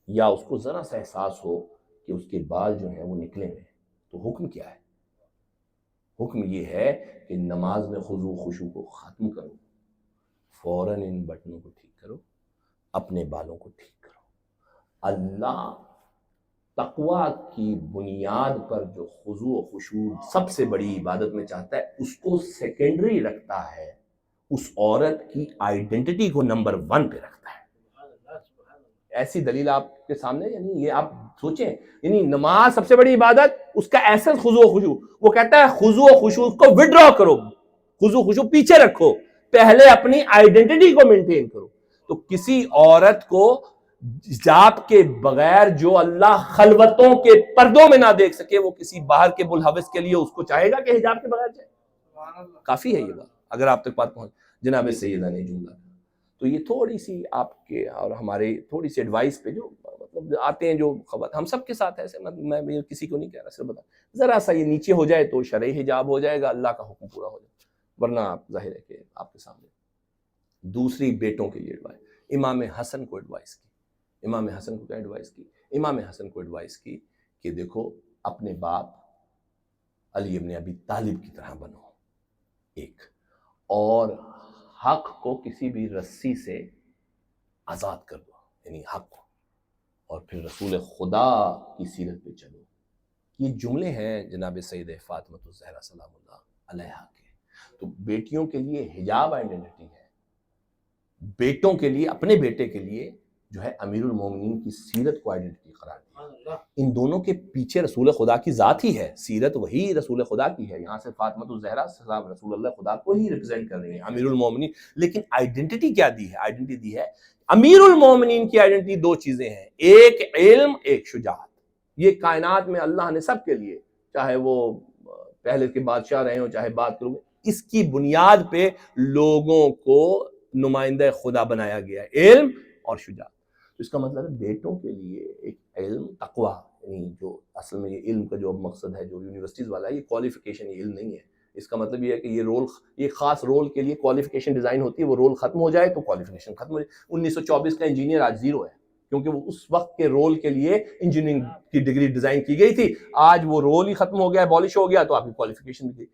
یا اس کو ذرا سا احساس ہو کہ اس کے بال جو ہیں وہ نکلے ہوئے ہیں، تو حکم کیا ہے؟ حکم یہ ہے کہ نماز میں خضوع و خشوع کو ختم کرو، فوراً ان بٹنوں کو ٹھیک کرو، اپنے بالوں کو ٹھیک کرو. اللہ تقوی کی بنیاد پر جو خضوع و خشوع سب سے بڑی عبادت میں چاہتا ہے، اس کو سیکنڈری رکھتا ہے، اس عورت کی آئیڈینٹی کو نمبر 1 پہ رکھتا ہے. ایسی دلیل آپ کے سامنے، یعنی یہ آپ سوچیں، یعنی نماز سب سے بڑی عبادت، اس کا ایسنس خضوع و خشوع. وہ کہتا ہے خضوع و خشوع کو وڈرا کرو، خضوع و خشوع پیچھے رکھو، پہلے اپنی آئیڈینٹی کو مینٹین کرو. تو کسی عورت کو حجاب کے بغیر جو اللہ خلوتوں کے پردوں میں نہ دیکھ سکے، وہ کسی باہر کے ملحوظ کے لیے اس کو چاہے گا کہ حجاب کے بغیر جائے؟ کافی ہے یہ بات اگر آپ تک بات پہنچ. جناب سیدہ نے جملہ، تو یہ تھوڑی سی آپ کے اور ہمارے تھوڑی سی ایڈوائس پہ جو مطلب آتے ہیں جو خبر ہم سب کے ساتھ ایسے، میں کسی کو نہیں کہہ رہا، صرف بتا ذرا سا یہ نیچے ہو جائے تو شرعی حجاب ہو جائے گا، اللہ کا حکم پورا ہو جائے گا. ورنہ آپ ظاہر ہے کہ آپ کے سامنے دوسری بیٹوں کے لیے ایڈوائس. امام حسن کو ایڈوائس کی. امام حسن کو کیا ایڈوائس کی؟ امام حسن کو ایڈوائس کی کہ دیکھو اپنے باپ علی ابن ابی طالب کی طرح بنو، ایک، اور حق کو کسی بھی رسی سے آزاد کر دو، یعنی حق کو، اور پھر رسول خدا کی سیرت پہ چلو۔ یہ جملے ہیں جناب سید فاطمہ الزہرا سلام اللہ علیہا کے۔ تو بیٹیوں کے لیے حجاب آئیڈینٹی ہے، بیٹوں کے لیے، اپنے بیٹے کے لیے جو ہے امیر المومنین کی سیرت کو آئیڈینٹی قرار دیا۔ ان دونوں کے پیچھے رسول خدا کی ذات ہی ہے، سیرت وہی رسول خدا کی ہے، یہاں سے فاطمہ الزہرا سلام رسول اللہ خدا کو ہی ریپرزینٹ کر رہی ہیں، امیر المومنین۔ لیکن آئیڈینٹی کیا دی ہے؟ آئیڈینٹی دی ہے امیر المومنین کی آئیڈینٹی دو چیزیں ہیں، ایک علم، ایک شجاعت۔ یہ کائنات میں اللہ نے سب کے لیے، چاہے وہ پہلے کے بادشاہ رہے ہوں چاہے بعد کے لوگ، اس کی بنیاد پہ لوگوں کو نمائندہ خدا بنایا گیا ہے، علم اور شجاعت۔ تو اس کا مطلب ہے بیٹوں کے لیے ایک علم، تقویٰ، یعنی جو اصل میں یہ علم کا جو مقصد ہے جو یونیورسٹیز والا ہے، یہ کوالیفیکیشن، یہ علم نہیں ہے۔ اس کا مطلب یہ ہے کہ یہ رول، یہ خاص رول کے لیے کوالیفیکیشن ڈیزائن ہوتی ہے، وہ رول ختم ہو جائے تو کوالیفیکیشن ختم ہو جائے۔ 1924 کا انجینئر آج زیرو ہے، کیونکہ وہ اس وقت کے رول کے لیے انجینئرنگ کی ڈگری ڈیزائن کی گئی تھی، آج وہ رول ہی ختم ہو گیا، ابالش ہو گیا، تو آپ کی کوالیفیکیشن بھی گئی۔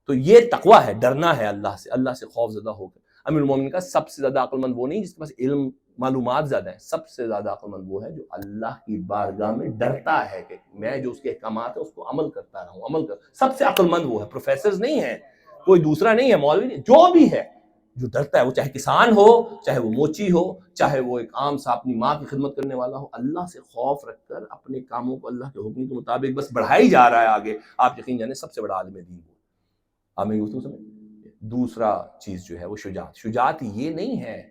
تو یہ تقویٰ ہے، ڈرنا ہے اللہ سے خوف زدہ ہو کر۔ امیر المومنین کا سب سے زیادہ عقل مند وہ نہیں جس کے پاس علم معلومات زیادہ ہیں، سب سے زیادہ عقل مند وہ ہے جو اللہ کی بارگاہ میں ڈرتا ہے کہ میں جو اس کے احکامات ہیں اس کو عمل کرتا رہوں، سب سے عقل مند وہ ہے، پروفیسرز نہیں ہیں، کوئی دوسرا نہیں ہے، مولوی نہیں، جو بھی ہے جو ڈرتا ہے، وہ چاہے کسان ہو، چاہے وہ موچی ہو، چاہے وہ ایک عام سا اپنی ماں کی خدمت کرنے والا ہو، اللہ سے خوف رکھ کر اپنے کاموں کو اللہ کے حکم کے مطابق بس بڑھائی جا رہا ہے آگے، آپ یقین جانیں سب سے بڑا عالم دین وہ۔ آپ میری گفتگو سمجھ؟ دوسرا چیز جو ہے وہ شجاعت۔ شجاعت یہ نہیں ہے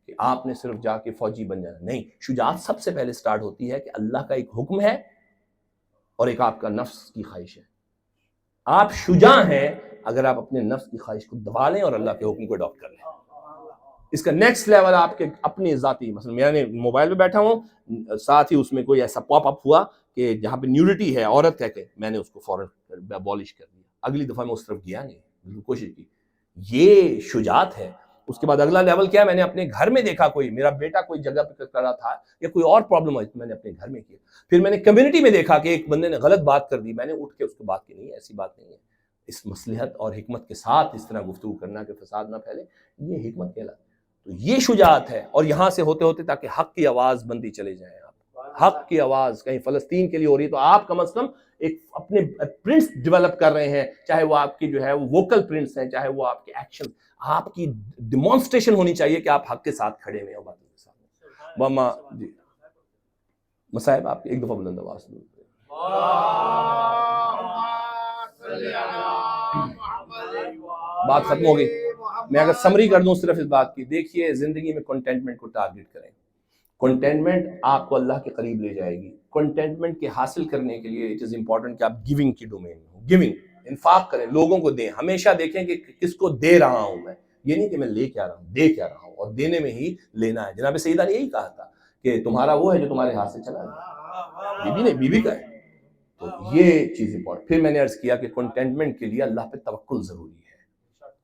کہ آپ نے صرف جا کے فوجی بن جانا، نہیں، شجاعت سب سے پہلے سٹارٹ ہوتی ہے کہ اللہ کا ایک حکم ہے اور ایک آپ کا نفس کی خواہش ہے۔ آپ شجاع ہیں اگر آپ اپنے نفس کی خواہش کو دبا لیں اور اللہ کے حکم کو اڈاپٹ کر لیں۔ اس کا نیکسٹ لیول آپ کے اپنے ذاتی، مثلا میں نے موبائل پہ بیٹھا ہوں، ساتھ ہی اس میں کوئی ایسا پاپ اپ ہوا کہ جہاں پہ نیوڈیٹی ہے، عورت ہے، کہ میں نے اس کو فوراً ابالش کر دیا، اگلی دفعہ میں اس طرف گیا نہیں، کوشش کی۔ یہ شجاعت ہے۔ اس کے بعد اگلا لیول کیا ہے؟ میں نے اپنے گھر میں دیکھا کوئی میرا بیٹا کوئی جگہ پہ کر رہا تھا یا کوئی اور پرابلم ہوئی تو میں نے اپنے گھر میں کیا۔ پھر میں نے کمیونٹی میں دیکھا کہ ایک بندے نے غلط بات کر دی، میں نے اٹھ کے اس کو بات کی، نہیں ایسی بات نہیں ہے، اس مصلحت اور حکمت کے ساتھ اس طرح گفتگو کرنا کہ فساد نہ پھیلے، یہ حکمت کہلاتی ہے۔ تو یہ شجاعت ہے، اور یہاں سے ہوتے ہوتے تاکہ حق کی آواز بنتی چلے جائیں، آپ حق کی آواز کہیں فلسطین کے لیے ہو رہی ہے تو آپ کم از کم ایک اپنے پرنٹس ڈیولپ کر رہے ہیں، چاہے وہ آپ کی جو ہے وہ ووکل پرنٹس ہیں، چاہے وہ آپ کے ایکشن، آپ کی ڈیمانسٹریشن ہونی چاہیے کہ آپ حق کے ساتھ کھڑے ہوئے ہیں باتوں کے ساتھ۔ ماما جی مصاحب آپ ایک دفعہ بلند آواز دو۔ بات ختم ہو گئی۔ میں اگر سمری کر دوں صرف اس بات کی، دیکھیے زندگی میں کنٹینٹمنٹ کو ٹارگٹ کریں۔ کنٹینٹمنٹ آپ کو اللہ کے قریب لے جائے گی۔ کنٹینٹمنٹ کے حاصل کرنے کے لیے اٹ از امپورٹنٹ کہ آپ گیونگ کی ڈومین میں ہوں، گیونگ، انفاق کریں، لوگوں کو دیں، ہمیشہ دیکھیں کہ کس کو دے رہا ہوں میں، یہ نہیں کہ میں لے کے آ رہا ہوں، دے کے آ رہا ہوں، اور دینے میں ہی لینا ہے۔ جناب سیدہ نے یہی کہا تھا کہ تمہارا وہ ہے جو تمہارے ہاتھ سے چلا گیا، بیوی نے، بیوی کا ہے۔ تو یہ چیز امپورٹنٹ۔ پھر میں نے عرض کیا کہ کنٹینٹمنٹ کے لیے اللہ پہ توکل ضروری ہے،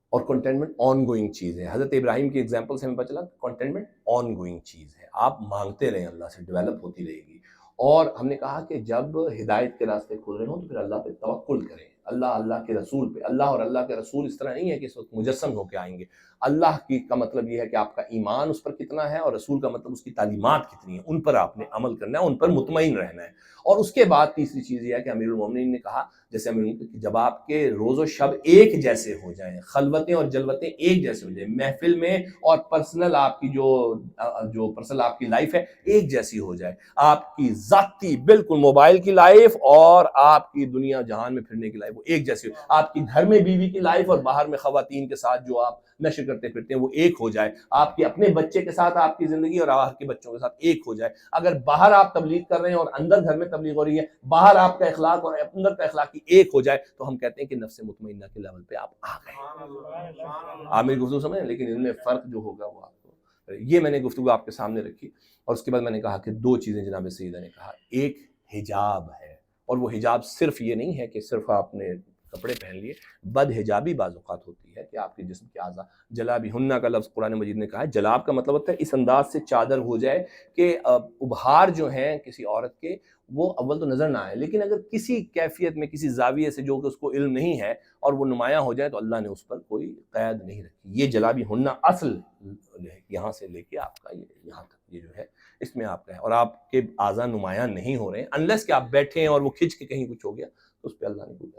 اور کنٹینٹمنٹ آن گوئنگ چیز ہے۔ حضرت ابراہیم کی ایگزامپل سے ہمیں پتہ چلا کنٹینٹمنٹ آن گوئنگ چیز ہے، آپ مانگتے رہیں، اللہ سے ڈیولپ ہوتی رہے گی۔ اور ہم نے کہا کہ جب ہدایت کے راستے کھل رہے ہوں تو پھر اللہ پہ توکل کریں، اللہ کے رسول پہ۔ اللہ اور اللہ کے رسول اس طرح نہیں ہے کہ اس وقت مجسم ہو کے آئیں گے۔ اللہ کی کا مطلب یہ ہے کہ آپ کا ایمان اس پر کتنا ہے، اور رسول کا مطلب اس کی تعلیمات کتنی ہیں، ان پر آپ نے عمل کرنا ہے، ان پر مطمئن رہنا ہے۔ اور اس کے بعد تیسری چیز یہ ہے کہ امیر المومنین نے کہا، جیسے امیر المومنین، جب آپ کے روز و شب ایک جیسے ہو جائیں، خلوتیں اور جلوتیں ایک جیسے ہو جائیں، محفل میں اور پرسنل آپ کی جو پرسنل آپ کی لائف ہے ایک جیسی ہو جائے، آپ کی ذاتی بالکل موبائل کی لائف اور آپ کی دنیا جہان میں پھرنے کی لائف وہ ایک جیسی ہو، آپ کی گھر میں بیوی کی لائف اور باہر میں خواتین کے ساتھ جو آپ نشر کرتے پھرتے ہیں وہ ایک ہو جائے، آپ کے اپنے بچے کے ساتھ آپ کی زندگی اور باہر کے بچوں کے ساتھ ایک ہو جائے۔ اگر باہر آپ تبلیغ کر رہے ہیں اور اندر گھر میں تبلیغ ہو رہی ہے، باہر آپ کا اخلاق اور اندر کا اخلاق ایک ہو جائے، تو ہم کہتے ہیں کہ نفس مطمئنہ کے لیول پہ آپ آ گئے۔ آپ میری گفتگو سمجھیں؟ لیکن ان میں فرق جو ہوگا وہ آپ کو، یہ میں نے گفتگو آپ کے سامنے رکھی۔ اور اس کے بعد میں نے کہا کہ دو چیزیں جناب سیدہ نے کہا، ایک حجاب ہے، اور وہ حجاب صرف یہ نہیں ہے کہ صرف آپ نے کپڑے پہن لیے. بد حجابی بعض اوقات ہوتی ہے کہ آپ کے جسم کے اعضاء جلابی ہننا کا لفظ قرآن مجید نے کہا ہے. جلاب کا مطلب ہوتا ہے اس انداز سے چادر ہو جائے کہ ابھار جو ہیں کسی عورت کے وہ اول تو نظر نہ آئے، لیکن اگر کسی کیفیت میں کسی زاویے سے جو کہ اس کو علم نہیں ہے اور وہ نمایاں ہو جائے تو اللہ نے اس پر کوئی قید نہیں رکھی. یہ جلابی ہننا اصل یہاں سے لے کے آپ کا یہاں تک یہ جو ہے اس میں آپ کا ہے، اور آپ کے اعضاء نمایاں نہیں ہو رہے ہیں انلیس کہ آپ بیٹھے ہیں اور وہ کھنچ کے کہیں کچھ ہو گیا تو اس پہ اللہ نے کوئی.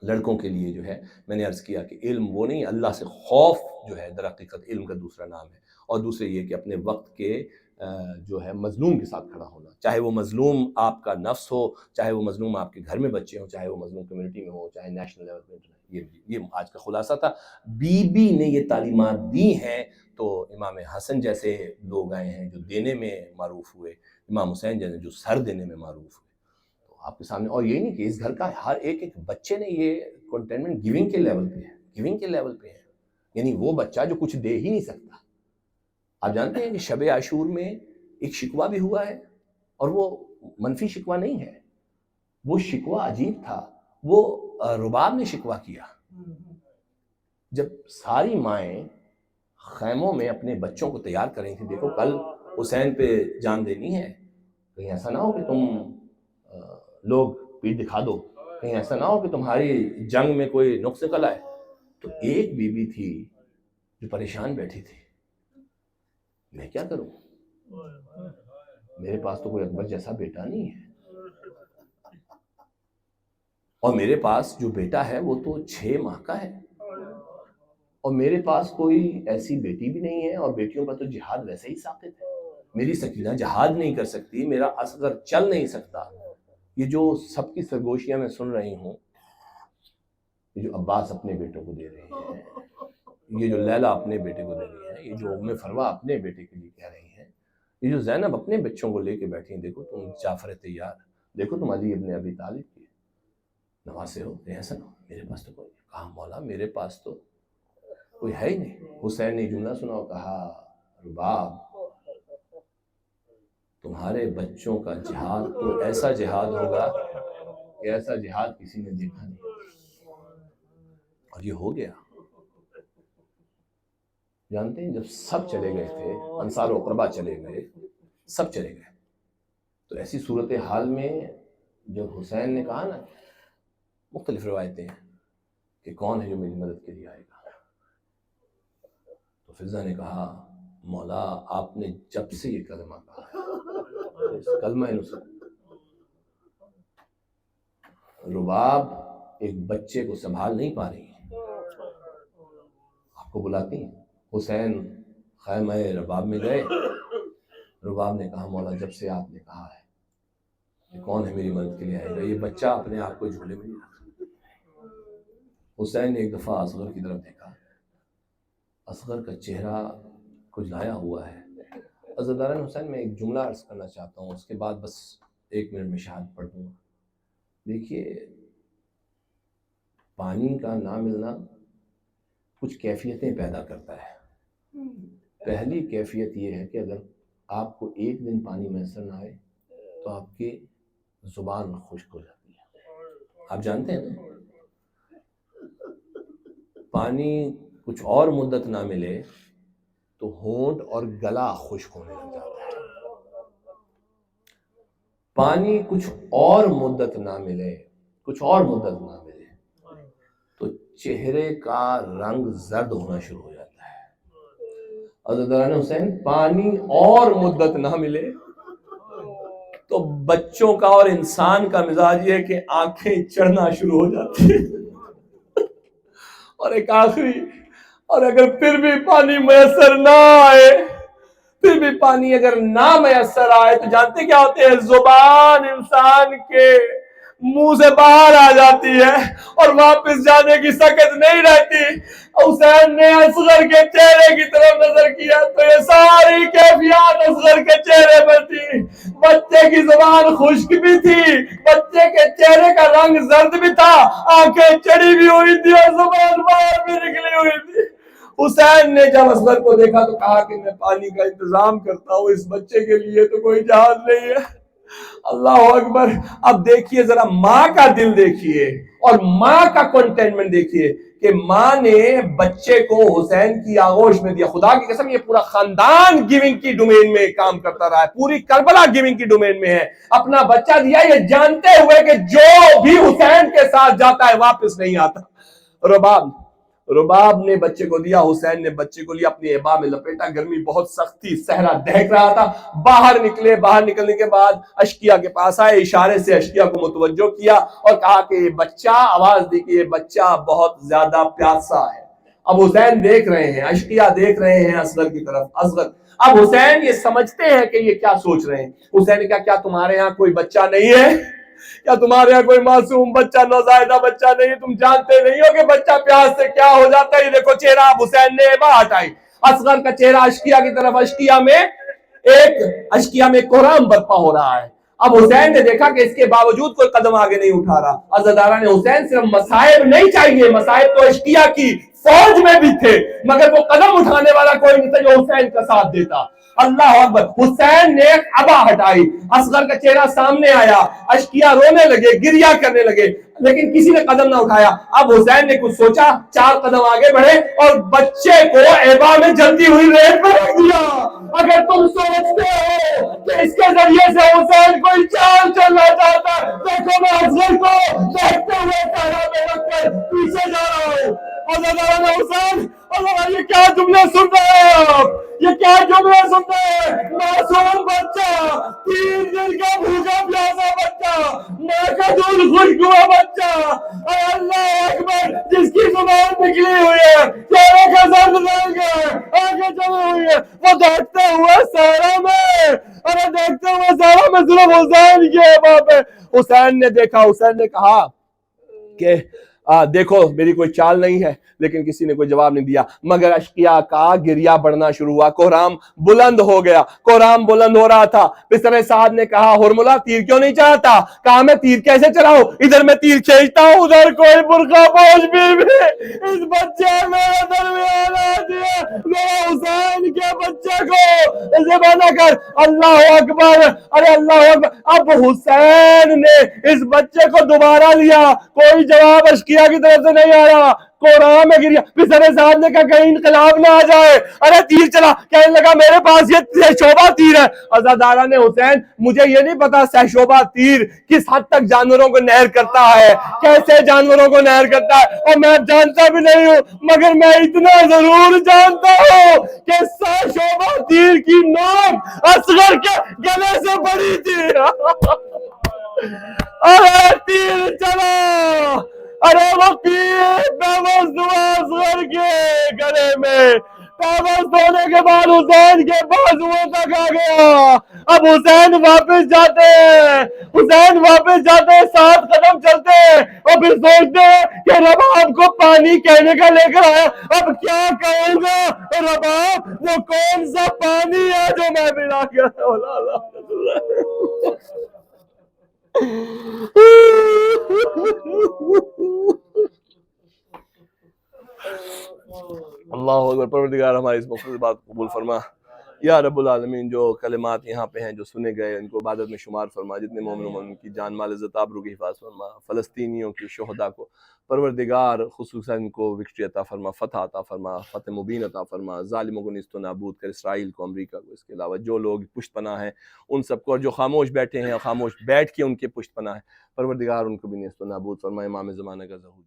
لڑکوں کے لیے جو ہے میں نے عرض کیا کہ علم وہ نہیں، اللہ سے خوف جو ہے در حقیقت علم کا دوسرا نام ہے. اور دوسرے یہ کہ اپنے وقت کے جو ہے مظلوم کے ساتھ کھڑا ہونا، چاہے وہ مظلوم آپ کا نفس ہو، چاہے وہ مظلوم آپ کے گھر میں بچے ہوں، چاہے وہ مظلوم کمیونٹی میں ہو، چاہے نیشنل لیول پہ. یہ آج کا خلاصہ تھا. بی بی نے یہ تعلیمات دی ہیں تو امام حسن جیسے لوگ آئے ہیں جو دینے میں معروف ہوئے، امام حسین جیسے جو سر دینے میں معروف ہوئے آپ کے سامنے. اور یہ نہیں کہ اس گھر کا ہر ایک بچے نے یہ کنٹینمنٹ گیونگ کے لیول پہ ہے، گیونگ کے لیول پہ ہے، یعنی وہ بچہ جو کچھ دے ہی نہیں سکتا. آپ جانتے ہیں کہ شب عاشور میں ایک شکوہ بھی ہوا ہے، اور وہ منفی شکوہ نہیں ہے، وہ شکوہ عجیب تھا. وہ رباب نے شکوہ کیا جب ساری مائیں خیموں میں اپنے بچوں کو تیار کر رہی تھیں. دیکھو کل حسین پہ جان دینی ہے، کہیں ایسا نہ ہو کہ تم لوگ پیٹ دکھا دو، کہیں ایسا نہ ہو کہ تمہاری جنگ میں کوئی نقص نکل آئے. تو ایک بی بی تھی جو پریشان بیٹھی تھی، میں کیا کروں، میرے پاس تو کوئی اکبر جیسا بیٹا نہیں ہے، اور میرے پاس جو بیٹا ہے وہ تو 6 ماہ کا ہے، اور میرے پاس کوئی ایسی بیٹی بھی نہیں ہے، اور بیٹیوں پر تو جہاد ویسے ہی ثابت ہے. میری سکینہ جہاد نہیں کر سکتی، میرا اصغر چل نہیں سکتا. یہ جو سب کی سرگوشیاں میں سن رہی ہوں، یہ جو عباس اپنے بیٹوں کو دے رہے ہیں، یہ جو لیلہ اپنے بیٹے کو دے رہی ہیں، یہ جو ام فروہ اپنے بیٹے کے لیے کہہ رہی ہیں، یہ جو زینب اپنے بچوں کو لے کے بیٹھی ہیں، دیکھو تم جعفر طیار، دیکھو تم علی ابن ابی طالب کی نواسے ہو، ایسا نہ ہو. میرے پاس تو کوئی، کہا مولا میرے پاس تو کوئی ہے ہی نہیں. حسین نے جملہ سنا اور کہا رباب تمہارے بچوں کا جہاد تو ایسا جہاد ہوگا کہ ایسا جہاد کسی نے دیکھا نہیں. اور یہ ہو گیا. جانتے ہیں جب سب چلے گئے تھے، انصار و اقربا چلے گئے، سب چلے گئے، تو ایسی صورتحال میں جب حسین نے کہا نا، مختلف روایتیں ہیں کہ کون ہے جو میری مدد کے لیے آئے گا، تو فضا نے کہا مولا آپ نے جب سے یہ کلمہ کہا ہے، اس کلمہ نصرت. رباب ایک بچے کو سنبھال نہیں پا رہی ہیں، آپ کو بلاتی ہیں. حسین خیمہ رباب میں گئے، رباب نے کہا مولا جب سے آپ نے کہا ہے کہ کون ہے میری مدد کے لیے آئے گا، یہ بچہ اپنے آپ کو جھولے میں نہیں رکھا. حسین نے ایک دفعہ اصغر کی طرف دیکھا، اصغر کا چہرہ کھجلایا ہوا ہے. عزیزداران حسین میں ایک جملہ عرض کرنا چاہتا ہوں، اس کے بعد بس 1 منٹ میں شہادت پڑھ دوں گا. دیکھیے پانی کا نہ ملنا کچھ کیفیتیں پیدا کرتا ہے. پہلی کیفیت یہ ہے کہ اگر آپ کو 1 دن پانی میسر نہ آئے تو آپ کی زبان خشک ہو جاتی ہے. آپ جانتے ہیں نا، پانی کچھ اور مدت نہ ملے تو ہونٹ اور گلا خشک ہونے لگ جاتا ہے. پانی کچھ اور مدت نہ ملے، کچھ اور مدت نہ ملے تو چہرے کا رنگ زرد ہونا شروع ہو جاتا ہے. عزیزان حسین پانی اور مدت نہ ملے تو بچوں کا اور انسان کا مزاج یہ ہے کہ آنکھیں چڑھنا شروع ہو جاتی ہیں. اور ایک آخری، اور اگر پھر بھی پانی میسر نہ آئے، پھر بھی پانی اگر نہ میسر آئے تو جانتے کیا ہوتے ہیں، زبان انسان کے منہ سے باہر آ جاتی ہے اور واپس جانے کی سکت نہیں رہتی. حسین نے اصغر کے چہرے کی طرف نظر کیا تو یہ ساری کیفیات اصغر کے چہرے پر تھی. بچے کی زبان خشک بھی تھی، بچے کے چہرے کا رنگ زرد بھی تھا، آنکھیں چڑی بھی ہوئی تھی اور زبان باہر بھی نکلی ہوئی تھی. حسین نے جب اصغر کو دیکھا تو کہا کہ میں پانی کا انتظام کرتا ہوں، اس بچے کے لیے تو کوئی جہاز نہیں ہے. اللہ اکبر. اب دیکھیے ذرا ماں کا دل دیکھیے اور ماں کا کنٹینٹمنٹ دیکھیے کہ ماں نے بچے کو حسین کی آغوش میں دیا. خدا کی قسم یہ پورا خاندان گیونگ کی ڈومین میں کام کرتا رہا ہے, پوری کربلا گیونگ کی ڈومین میں ہے. اپنا بچہ دیا یہ جانتے ہوئے کہ جو بھی حسین کے ساتھ جاتا ہے واپس نہیں آتا. رباب نے بچے کو دیا, حسین نے بچے کو لیا, اپنی ابا میں لپیٹا. گرمی بہت سخت تھی, صحرا دہک رہا تھا. باہر نکلے, باہر نکلنے کے بعد اشکیہ کے پاس آئے, اشارے سے اشکیہ کو متوجہ کیا اور کہا کہ یہ بچہ, آواز دی کہ یہ بچہ بہت زیادہ پیاسا ہے. اب حسین دیکھ رہے ہیں, اشکیہ دیکھ رہے ہیں اصغر کی طرف. اصغر, اب حسین یہ سمجھتے ہیں کہ یہ کیا سوچ رہے ہیں. حسین نے کہا کیا تمہارے ہاں کوئی بچہ نہیں ہے؟ کیا تمہارے یہاں کوئی معصوم بچہ, نوزائیدہ بچہ نہیں ہے؟ تم جانتے نہیں ہو کہ بچہ پیاس سے کیا ہو جاتا ہے؟ یہ دیکھو چہرہ اب حسین نے ابا ہٹائی, اصغر کا چہرہ اشکیہ کی طرف. اشکیہ میں کوہرام برپا ہو رہا ہے. اب حسین نے دیکھا کہ اس کے باوجود کوئی قدم آگے نہیں اٹھا رہا. عزادارہ نے حسین صرف مصائب نہیں چاہیے, مصائب تو اشکیہ کی فوج میں بھی تھے, مگر وہ قدم اٹھانے والا کوئی نہیں تھا جو حسین کا ساتھ دیتا. اللہ اکبر. حسین نے ابا ہٹائی, اصغر کا چہرہ سامنے آیا, اشکیہ رونے لگے, گریہ کرنے لگے, لیکن کسی نے قدم نہ اٹھایا. اب حسین نے کچھ سوچا, 4 قدم آگے بڑھے اور بچے کو ایبا میں جلتی ہوئی ریت پر رکھ دیا. اگر تم سوچتے ہو کہ اس کے ذریعے سے حسین کوئی چال چلنا چاہتا ہے, دیکھو میں اصغر کو دیکھتے ہوئے صحرا میں رکھ کر پیچھے جا رہا ہوں. حسین, اللہ یہ کیا جملے سن رہے ہیں, یہ کیا جملے سن رہے ہیں؟ معصوم بچہ, 3 دن کا بھوکا پیاسا بچہ, ماں کا دودھ خشک ہوا بچہ, اے اللہ اکبر, جس کی زبان نکلی ہوئی ہے, چہرے کا زرد رنگ ہے, آنکھیں چلی ہوئی ہے, وہ دیکھتے ہوئے صحرا میں, ارے دیکھتے ہوئے صحرا میں صرف حسین کے وہاں پہ. حسین نے دیکھا, حسین نے کہا کہ دیکھو میری کوئی چال نہیں ہے, لیکن کسی نے کوئی جواب نہیں دیا. مگر اشکیہ کا گریہ بڑھنا شروع ہوا, کوہرام بلند ہو گیا, کوہرام بلند ہو رہا تھا. پسر سعد نے کہا ہرملا تیر کیوں نہیں چلاتا؟ کہا میں تیر کیسے چلاؤں, ادھر میں تیر کھینچتا ہوں, ادھر کوئی برقع پوش بھی اس بچے میرے درمیان آ دیا, میرے حسین کے بچے کو اسے بنا کر. اللہ اکبر, ارے اللہ اکبر. اب حسین نے اس بچے کو دوبارہ لیا, کوئی جواب اشکیہ کی طرف سے نہیں آ رہا, کوہرام میں گریا. پسر سعد نے کہا کہیں انقلاب نہ آ جائے, ارے تیر چلا. کہنے لگا میرے پاس یہ شعبہ تیر ہے. عزادارہ نے حسین مجھے یہ نہیں پتا شعبہ تیر کس حد تک جانوروں کو نہر کرتا ہے, کیسے جانوروں کو نہر کرتا ہے, اور میں جانتا بھی نہیں ہوں, مگر میں اتنا ضرور جانتا ہوں کہ شعبہ تیر کی نوک اصغر کے گلے سے بڑی تھی. ارے تیر چلا, ارے وہ تیر پیوست ہوا اصغر کے گلے میں, پیوست ہونے کے بعد حسین کے بازوؤں تک آ گیا. اب حسین واپس جاتے ہیں, حسین واپس جاتے ہیں, 7 قدم چلتے ہیں اور پھر سوچتے ہیں کہ رباب کو پانی کہنے کا لے کر آیا, اب کیا کہوں گا رباب, وہ کون سا پانی ہے جو میں پلا کے اللہ اکبر. پروردگار ہماری اس مختصر بات کو قبول فرما. یا رب العالمین, جو کلمات یہاں پہ ہیں جو سنے گئے ان کو عبادت میں شمار فرما. جتنے مومن و مومن کی جان مال عزت آبرو کی حفاظت فرما. فلسطینیوں کی شہداء کو پروردگار خصوصاً ان کو وکٹری عطا فرما, فتح عطا فرما, فتح مبین عطا فرما. ظالموں کو نیست و نابود کر, اسرائیل کو, امریکہ کو, اس کے علاوہ جو لوگ پشت پناہ ہیں ان سب کو, اور جو خاموش بیٹھے ہیں اور خاموش بیٹھ کے ان کے پشت پناہ ہیں, پروردگار ان کو بھی نیست و نابود فرما. امام زمانہ کا ظہور